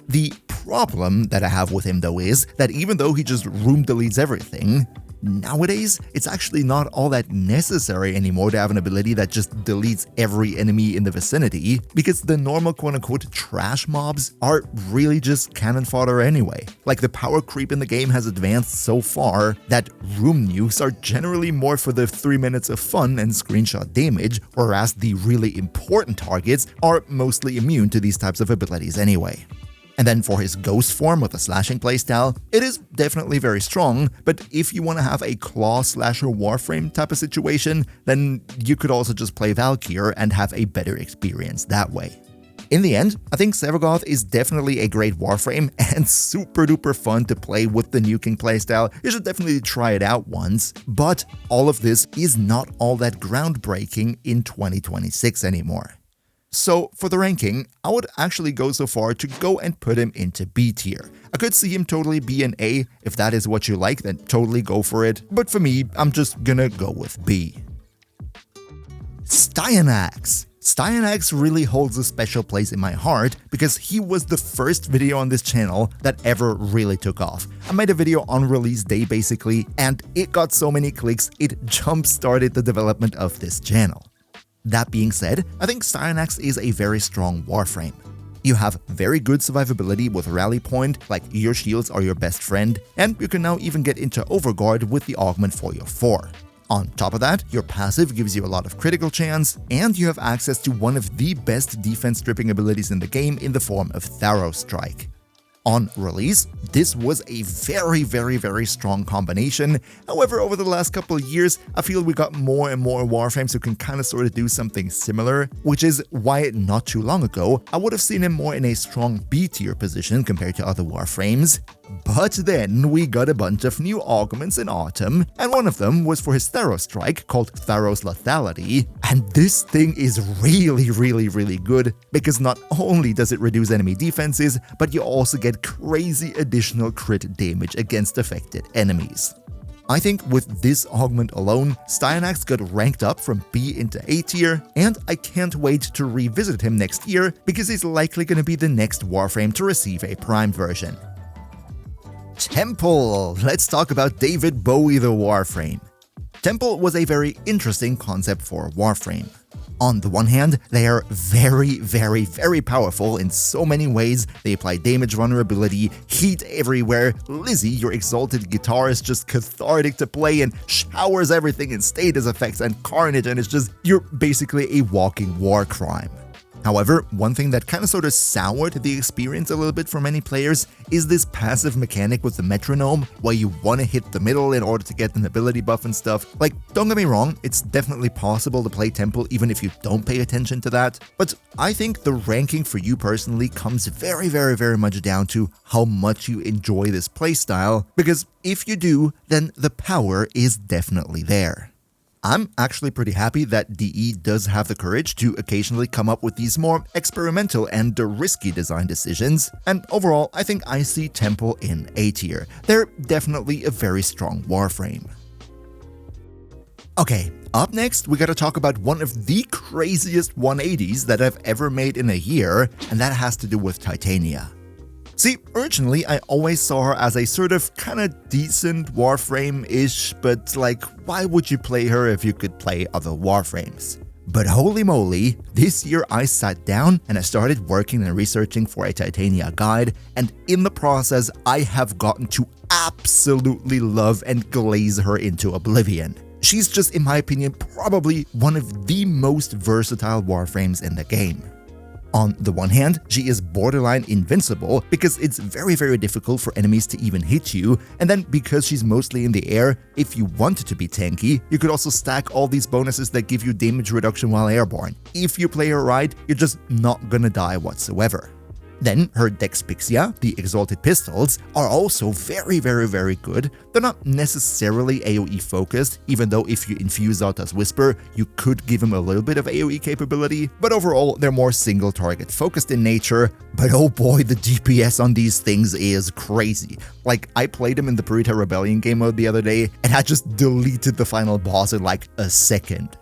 A: The problem that I have with him though is that even though he just room deletes everything, nowadays, it's actually not all that necessary anymore to have an ability that just deletes every enemy in the vicinity, because the normal quote-unquote trash mobs are really just cannon fodder anyway. Like, the power creep in the game has advanced so far that room nukes are generally more for the 3 minutes of fun and screenshot damage, whereas the really important targets are mostly immune to these types of abilities anyway. And then for his ghost form with the slashing playstyle, it is definitely very strong, but if you want to have a claw slasher Warframe type of situation, then you could also just play Valkyr and have a better experience that way. In the end, I think Sevagoth is definitely a great Warframe and super duper fun to play with the nuking playstyle. You should definitely try it out once, but all of this is not all that groundbreaking in 2026 anymore. So for the ranking, I would actually go so far to go and put him into B tier. I could see him totally be an A. If that is what you like, then totally go for it. But for me, I'm just gonna go with B. Styanax. Styanax really holds a special place in my heart because he was the first video on this channel that ever really took off. I made a video on release day basically, and it got so many clicks, it jump-started the development of this channel. That being said, I think Styanax is a very strong Warframe. You have very good survivability with Rally Point, like your shields are your best friend, and you can now even get into Overguard with the augment for your 4. On top of that, your passive gives you a lot of critical chance, and you have access to one of the best defense stripping abilities in the game in the form of Thorough Strike. On release, this was a very strong combination. However, over the last couple of years, I feel we got more and more Warframes who can kind of sort of do something similar, which is why not too long ago, I would have seen him more in a strong B tier position compared to other Warframes. But then we got a bunch of new augments in autumn, and one of them was for his Thorough Strike called Tharrow's Lethality, and this thing is really good because not only does it reduce enemy defenses, but you also get crazy additional crit damage against affected enemies. I think with this augment alone, Styanax got ranked up from B into A tier, and I can't wait to revisit him next year because he's likely going to be the next Warframe to receive a primed version. Temple! Let's talk about David Bowie the Warframe. Temple was a very interesting concept for Warframe. On the one hand, they are very powerful in so many ways. They apply damage vulnerability, heat everywhere. Lizzie, your exalted guitar, is just cathartic to play and showers everything in status effects and carnage, and it's just, you're basically a walking war crime. However, one thing that kind of sort of soured the experience a little bit for many players is this passive mechanic with the metronome, where you want to hit the middle in order to get an ability buff and stuff. Like, don't get me wrong, it's definitely possible to play Temple even if you don't pay attention to that, but I think the ranking for you personally comes very much down to how much you enjoy this playstyle, because if you do, then the power is definitely there. I'm actually pretty happy that DE does have the courage to occasionally come up with these more experimental and risky design decisions, and overall I think I see Temple in A tier. They're definitely a very strong Warframe. Okay, up next we gotta talk about one of the craziest 180s that I've ever made in a year, and that has to do with Titania. See, originally I always saw her as a sort of kinda decent Warframe-ish, but like, why would you play her if you could play other Warframes? But holy moly, this year I sat down and I started working and researching for a Titania guide, and in the process I have gotten to absolutely love and glaze her into oblivion. She's just, in my opinion, probably one of the most versatile Warframes in the game. On the one hand, she is borderline invincible because it's very difficult for enemies to even hit you, and then because she's mostly in the air, if you wanted to be tanky, you could also stack all these bonuses that give you damage reduction while airborne. If you play her right, you're just not gonna die whatsoever. Then her Dexpixia, the Exalted Pistols, are also very good. They're not necessarily AoE focused, even though if you infuse Zarta's Whisper, you could give him a little bit of AoE capability, but overall they're more single target focused in nature. But oh boy, the DPS on these things is crazy. Like, I played him in the Purita Rebellion game mode the other day, and I just deleted the final boss in like a second.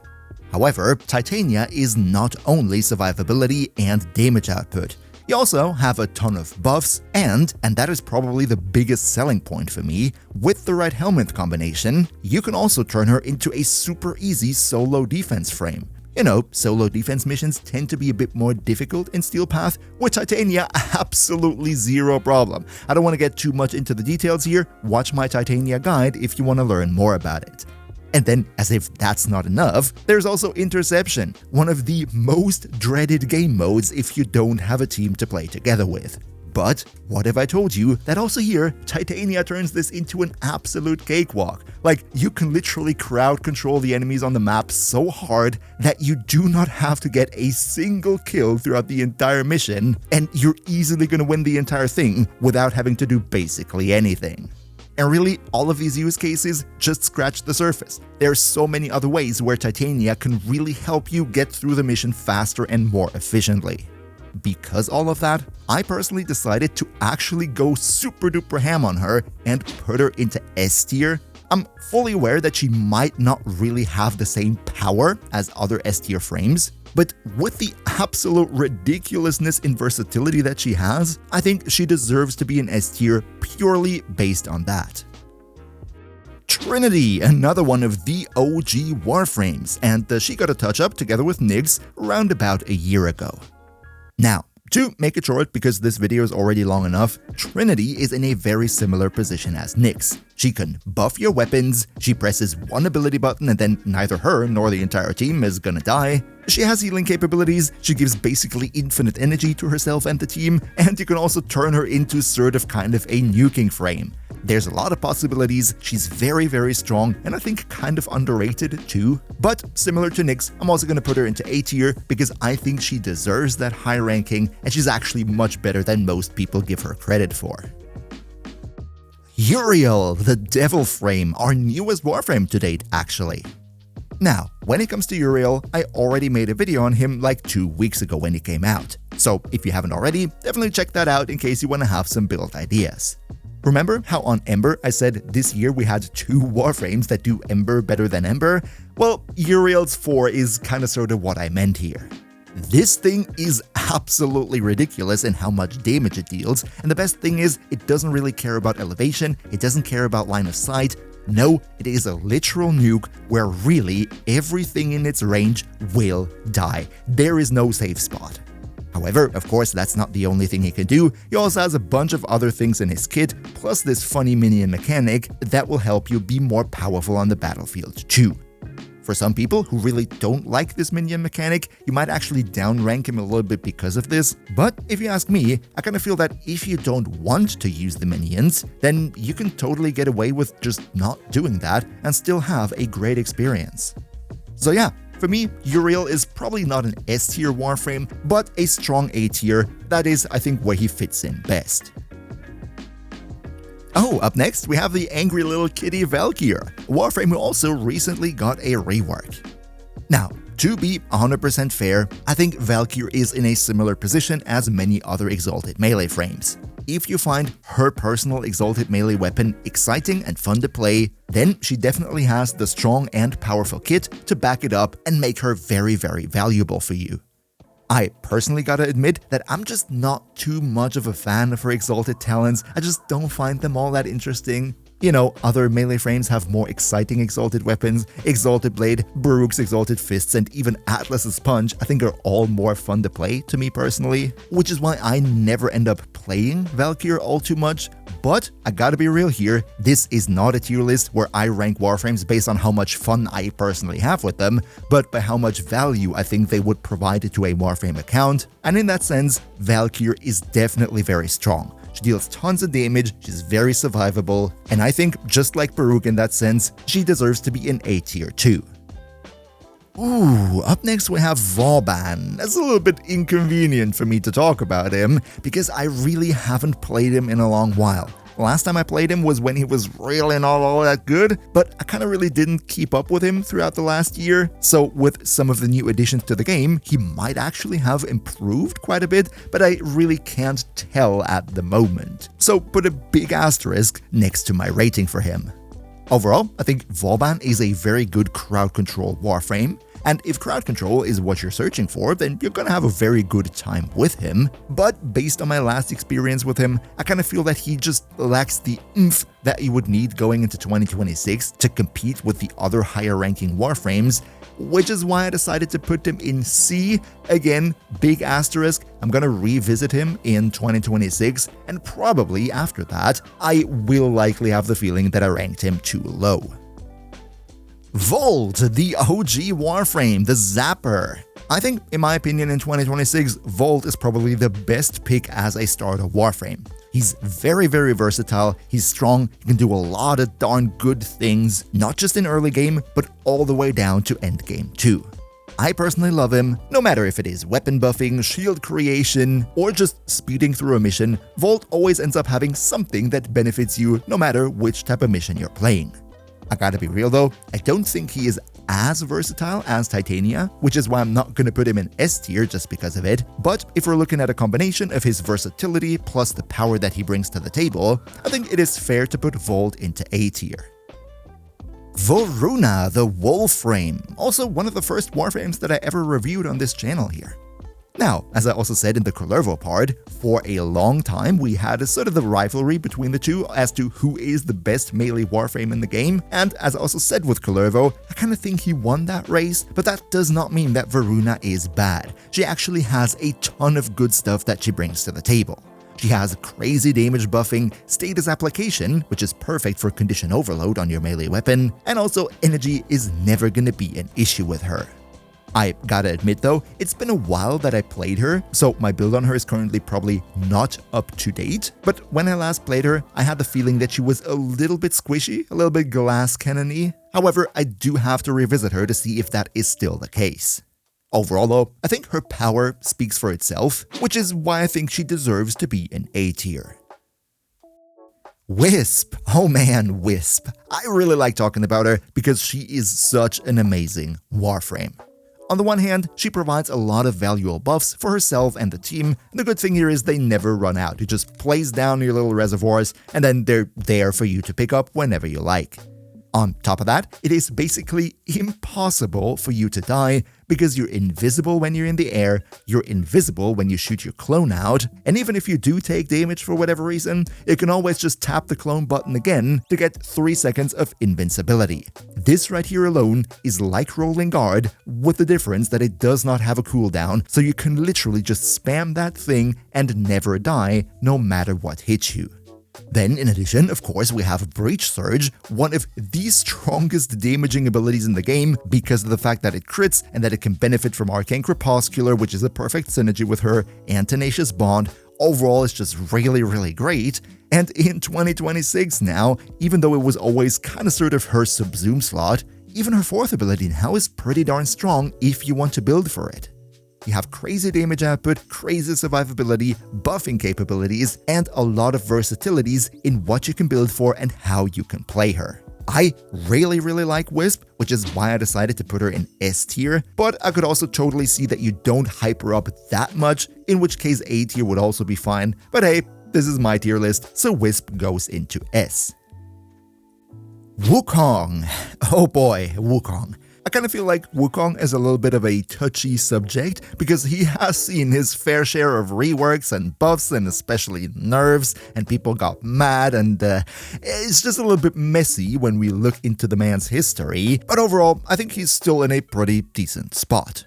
A: However, Titania is not only survivability and damage output. You also have a ton of buffs, and that is probably the biggest selling point for me, with the right helmet combination, you can also turn her into a super easy solo defense frame. You know, solo defense missions tend to be a bit more difficult in Steel Path. With Titania, absolutely zero problem. I don't want to get too much into the details here, watch my Titania guide if you want to learn more about it. And then, as if that's not enough, there's also Interception, one of the most dreaded game modes if you don't have a team to play together with. But what if I told you that also here, Titania turns this into an absolute cakewalk? Like, you can literally crowd control the enemies on the map so hard that you do not have to get a single kill throughout the entire mission, and you're easily gonna win the entire thing without having to do basically anything. And really, all of these use cases just scratch the surface. There are so many other ways where Titania can really help you get through the mission faster and more efficiently. Because all of that, I personally decided to actually go super duper ham on her and put her into S tier. I'm fully aware that she might not really have the same power as other S tier frames, but with the absolute ridiculousness in versatility that she has, I think she deserves to be an S tier purely based on that. Trinity, another one of the OG Warframes, and she got a touch-up together with Nyx around about a year ago. Now, to make it short, because this video is already long enough, Trinity is in a very similar position as Nyx. She can buff your weapons, she presses one ability button and then neither her nor the entire team is gonna die. She has healing capabilities, she gives basically infinite energy to herself and the team, and you can also turn her into sort of kind of a nuking frame. There's a lot of possibilities, she's very strong, and I think kind of underrated too. But similar to Nyx, I'm also gonna put her into A tier because I think she deserves that high ranking, and she's actually much better than most people give her credit for. Uriel, the Devil Frame, our newest Warframe to date actually. Now, when it comes to Uriel, I already made a video on him like 2 weeks ago when he came out. So if you haven't already, definitely check that out in case you want to have some build ideas. Remember how on Ember I said this year we had 2 Warframes that do Ember better than Ember? Well, Uriel's 4 is kinda sorta what I meant here. This thing is absolutely ridiculous in how much damage it deals, and the best thing is it doesn't really care about elevation, it doesn't care about line of sight. No, it is a literal nuke where really everything in its range will die. There is no safe spot. However, of course, that's not the only thing he can do. He also has a bunch of other things in his kit, plus this funny minion mechanic that will help you be more powerful on the battlefield too. For some people who really don't like this minion mechanic, you might actually downrank him a little bit because of this, but if you ask me, I kinda feel that if you don't want to use the minions, then you can totally get away with just not doing that and still have a great experience. So yeah, for me, Uriel is probably not an S tier Warframe, but a strong A tier. That is, I think, where he fits in best. Oh, up next, we have the angry little kitty Valkyr, a Warframe who also recently got a rework. Now, to be 100% fair, I think Valkyr is in a similar position as many other Exalted melee frames. If you find her personal Exalted melee weapon exciting and fun to play, then she definitely has the strong and powerful kit to back it up and make her very valuable for you. I personally gotta admit that I'm just not too much of a fan of her Exalted talents. I just don't find them all that interesting. You know, other melee frames have more exciting Exalted weapons. Exalted Blade, Baruuk's Exalted Fists, and even Atlas's Punch I think are all more fun to play to me personally, which is why I never end up playing Valkyr all too much. But I gotta be real here, this is not a tier list where I rank Warframes based on how much fun I personally have with them, but by how much value I think they would provide to a Warframe account, and in that sense, Valkyr is definitely very strong. She deals tons of damage, she's very survivable, and I think, just like Baruuk in that sense, she deserves to be in A tier too. Ooh, up next we have Vauban. That's a little bit inconvenient for me to talk about him, because I really haven't played him in a long while. Last time I played him was when he was really not all that good, but I kinda really didn't keep up with him throughout the last year, so with some of the new additions to the game, he might actually have improved quite a bit, but I really can't tell at the moment. So put a big asterisk next to my rating for him. Overall, I think Vauban is a very good crowd control Warframe, and if crowd control is what you're searching for, then you're gonna have a very good time with him. But based on my last experience with him, I kind of feel that he just lacks the oomph that you would need going into 2026 to compete with the other higher ranking Warframes, which is why I decided to put him in C. Again, big asterisk, I'm gonna revisit him in 2026, and probably after that, I will likely have the feeling that I ranked him too low. Volt, the OG Warframe, the Zapper. I think, in my opinion, in 2026, Volt is probably the best pick as a starter Warframe. He's very, very versatile, he's strong, he can do a lot of darn good things, not just in early game, but all the way down to end game too. I personally love him, no matter if it is weapon buffing, shield creation, or just speeding through a mission, Volt always ends up having something that benefits you no matter which type of mission you're playing. I gotta be real though, I don't think he is as versatile as Titania, which is why I'm not gonna put him in S tier just because of it, but if we're looking at a combination of his versatility plus the power that he brings to the table, I think it is fair to put Volt into A tier. Voruna, the Warframe, also one of the first Warframes that I ever reviewed on this channel here. Now, as I also said in the Kullervo part, for a long time we had a sort of the rivalry between the two as to who is the best melee Warframe in the game, and as I also said with Kullervo, I kinda think he won that race, but that does not mean that Voruna is bad. She actually has a ton of good stuff that she brings to the table. She has crazy damage buffing, status application, which is perfect for condition overload on your melee weapon, and also energy is never gonna be an issue with her. I gotta admit though, it's been a while that I played her, so my build on her is currently probably not up to date, but when I last played her, I had the feeling that she was a little bit squishy, a little bit glass cannon-y. However, I do have to revisit her to see if that is still the case. Overall though, I think her power speaks for itself, which is why I think she deserves to be in A tier. Wisp. Oh man, Wisp. I really like talking about her because she is such an amazing Warframe. On the one hand, she provides a lot of valuable buffs for herself and the team, and the good thing here is they never run out. You just place down your little reservoirs, and then they're there for you to pick up whenever you like. On top of that, it is basically impossible for you to die because you're invisible when you're in the air, you're invisible when you shoot your clone out, and even if you do take damage for whatever reason, you can always just tap the clone button again to get 3 seconds of invincibility. This right here alone is like rolling guard, with the difference that it does not have a cooldown, so you can literally just spam that thing and never die, no matter what hits you. Then, in addition, of course, we have Breach Surge, one of the strongest damaging abilities in the game because of the fact that it crits and that it can benefit from Arcane Crepuscular, which is a perfect synergy with her, and Tenacious Bond. Overall, it's just really, really great. And in 2026 now, even though it was always kind of sort of her Subsume slot, even her fourth ability now is pretty darn strong if you want to build for it. You have crazy damage output, crazy survivability, buffing capabilities, and a lot of versatilities in what you can build for and how you can play her. I really, really like Wisp, which is why I decided to put her in S tier, but I could also totally see that you don't hype her up that much, in which case A tier would also be fine, but hey, this is my tier list, so Wisp goes into S. Wukong. Oh boy, Wukong. I kind of feel like Wukong is a little bit of a touchy subject because he has seen his fair share of reworks and buffs and especially nerfs, and people got mad, and it's just a little bit messy when we look into the man's history, but overall I think he's still in a pretty decent spot.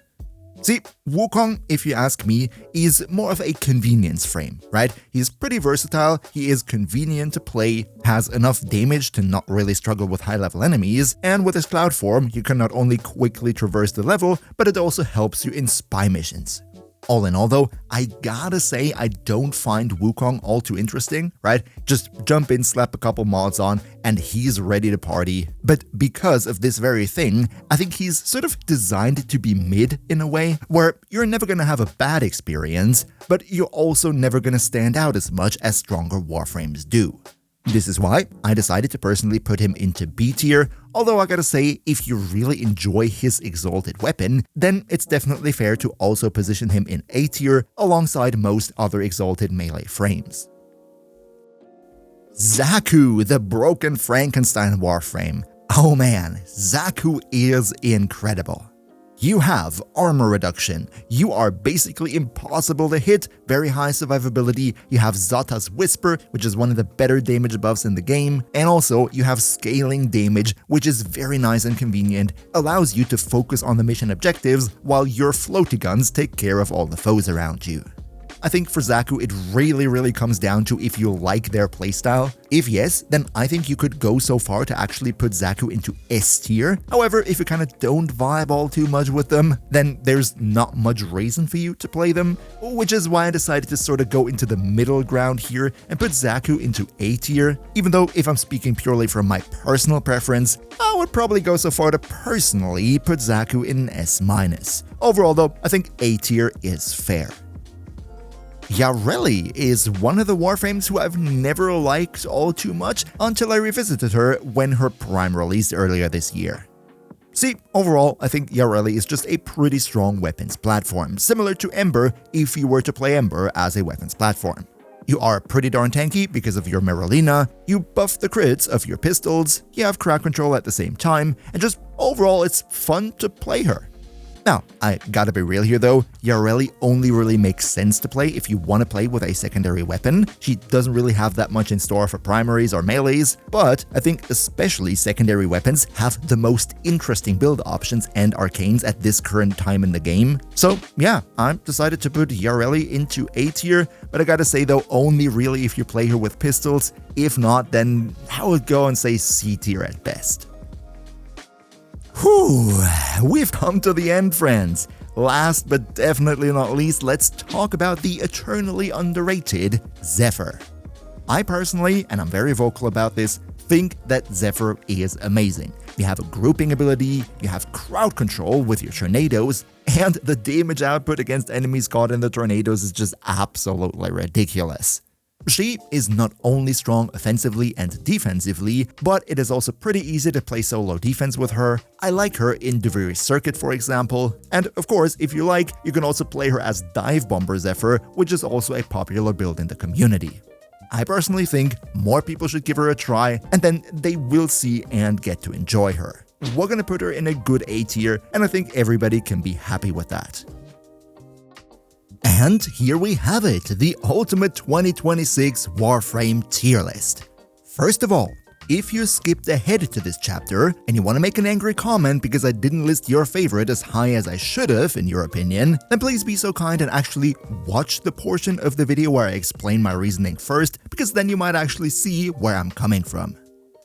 A: See, Wukong, if you ask me, is more of a convenience frame, right? He's pretty versatile, he is convenient to play, has enough damage to not really struggle with high-level enemies, and with his cloud form, you can not only quickly traverse the level, but it also helps you in spy missions. All in all though, I gotta say I don't find Wukong all too interesting, right? Just jump in, slap a couple mods on, and he's ready to party. But because of this very thing, I think he's sort of designed to be mid in a way, where you're never gonna have a bad experience, but you're also never gonna stand out as much as stronger Warframes do. This is why I decided to personally put him into B tier, although I gotta say, if you really enjoy his exalted weapon, then it's definitely fair to also position him in A tier alongside most other exalted melee frames. Zaku, the Broken Frankenstein Warframe. Oh man, Zaku is incredible. You have armor reduction, you are basically impossible to hit, very high survivability, you have Zata's Whisper, which is one of the better damage buffs in the game, and also you have scaling damage, which is very nice and convenient, allows you to focus on the mission objectives while your floaty guns take care of all the foes around you. I think for Zaku it really comes down to if you like their playstyle. If yes, then I think you could go so far to actually put Zaku into S tier. However, if you kinda don't vibe all too much with them, then there's not much reason for you to play them, which is why I decided to sort of go into the middle ground here and put Zaku into A tier, even though if I'm speaking purely from my personal preference, I would probably go so far to personally put Zaku in S-. Overall though, I think A tier is fair. Yareli is one of the Warframes who I've never liked all too much until I revisited her when her Prime released earlier this year. See, overall, I think Yareli is just a pretty strong weapons platform, similar to Ember if you were to play Ember as a weapons platform. You are pretty darn tanky because of your Merlina, you buff the crits of your pistols, you have crowd control at the same time, and just overall it's fun to play her. Now, I gotta be real here though, Yareli only really makes sense to play if you want to play with a secondary weapon. She doesn't really have that much in store for primaries or melees, but I think especially secondary weapons have the most interesting build options and arcanes at this current time in the game. So yeah, I decided to put Yareli into A tier, but I gotta say though, only really if you play her with pistols. If not, then I would go and say C tier at best. Whew, we've come to the end, friends. Last but definitely not least, let's talk about the eternally underrated Zephyr. I personally, and I'm very vocal about this, think that Zephyr is amazing. You have a grouping ability, you have crowd control with your tornadoes, and the damage output against enemies caught in the tornadoes is just absolutely ridiculous. She is not only strong offensively and defensively, but it is also pretty easy to play solo defense with her. I like her in Duviri Circuit, for example, and of course, if you like, you can also play her as Dive Bomber Zephyr, which is also a popular build in the community. I personally think more people should give her a try, and then they will see and get to enjoy her. We're gonna put her in a good A tier, and I think everybody can be happy with that. And here we have it, the ultimate 2026 Warframe tier list. First of all, if you skipped ahead to this chapter and you want to make an angry comment because I didn't list your favorite as high as I should have in your opinion, then please be so kind and actually watch the portion of the video where I explain my reasoning first, because then you might actually see where I'm coming from.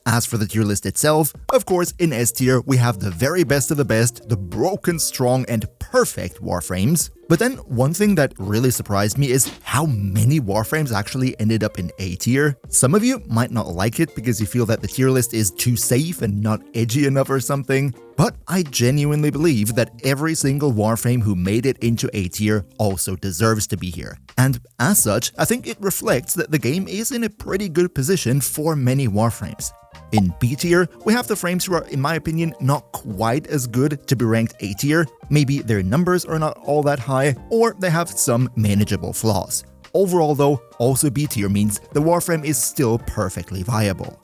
A: As for the tier list itself, of course, in S tier, we have the very best of the best, the broken, strong, and perfect Warframes. But then one thing that really surprised me is how many Warframes actually ended up in A tier. Some of you might not like it because you feel that the tier list is too safe and not edgy enough or something, but I genuinely believe that every single Warframe who made it into A tier also deserves to be here. And as such, I think it reflects that the game is in a pretty good position for many Warframes. In B tier, we have the frames who are, in my opinion, not quite as good to be ranked A tier. Maybe their numbers are not all that high, or they have some manageable flaws. Overall though, also B tier means the Warframe is still perfectly viable.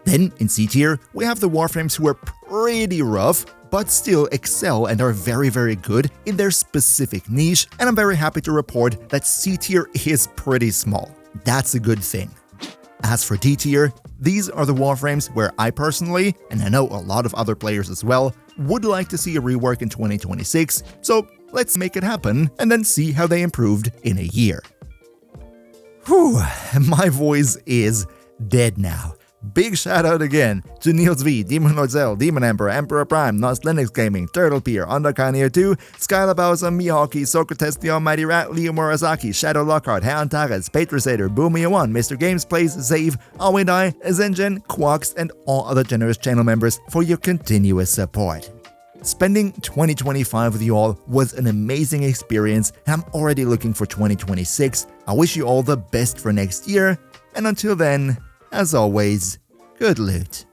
A: Then in C tier, we have the Warframes who are pretty rough, but still excel and are very good in their specific niche, and I'm very happy to report that C tier is pretty small. That's a good thing. As for D tier, these are the Warframes where I personally, and I know a lot of other players as well, would like to see a rework in 2026, so let's make it happen and then see how they improved in a year. Whew, my voice is dead now. Big shout out again to Niels V, Demon Lord Zell, Demon Emperor, Emperor Prime, Nos Linux Gaming, Turtle Pier, Undercarnier2, Skylar Bowser, Mihawk, Socrates the Almighty Rat, Leo Murasaki, Shadow Lockhart, Heon Taras, Patrisator, Boomia1, Mr. Games Plays, Zave, Alwindai, Zengen, Quarks, and all other generous channel members for your continuous support. Spending 2025 with you all was an amazing experience, and I'm already looking for 2026. I wish you all the best for next year, and until then, as always, good loot.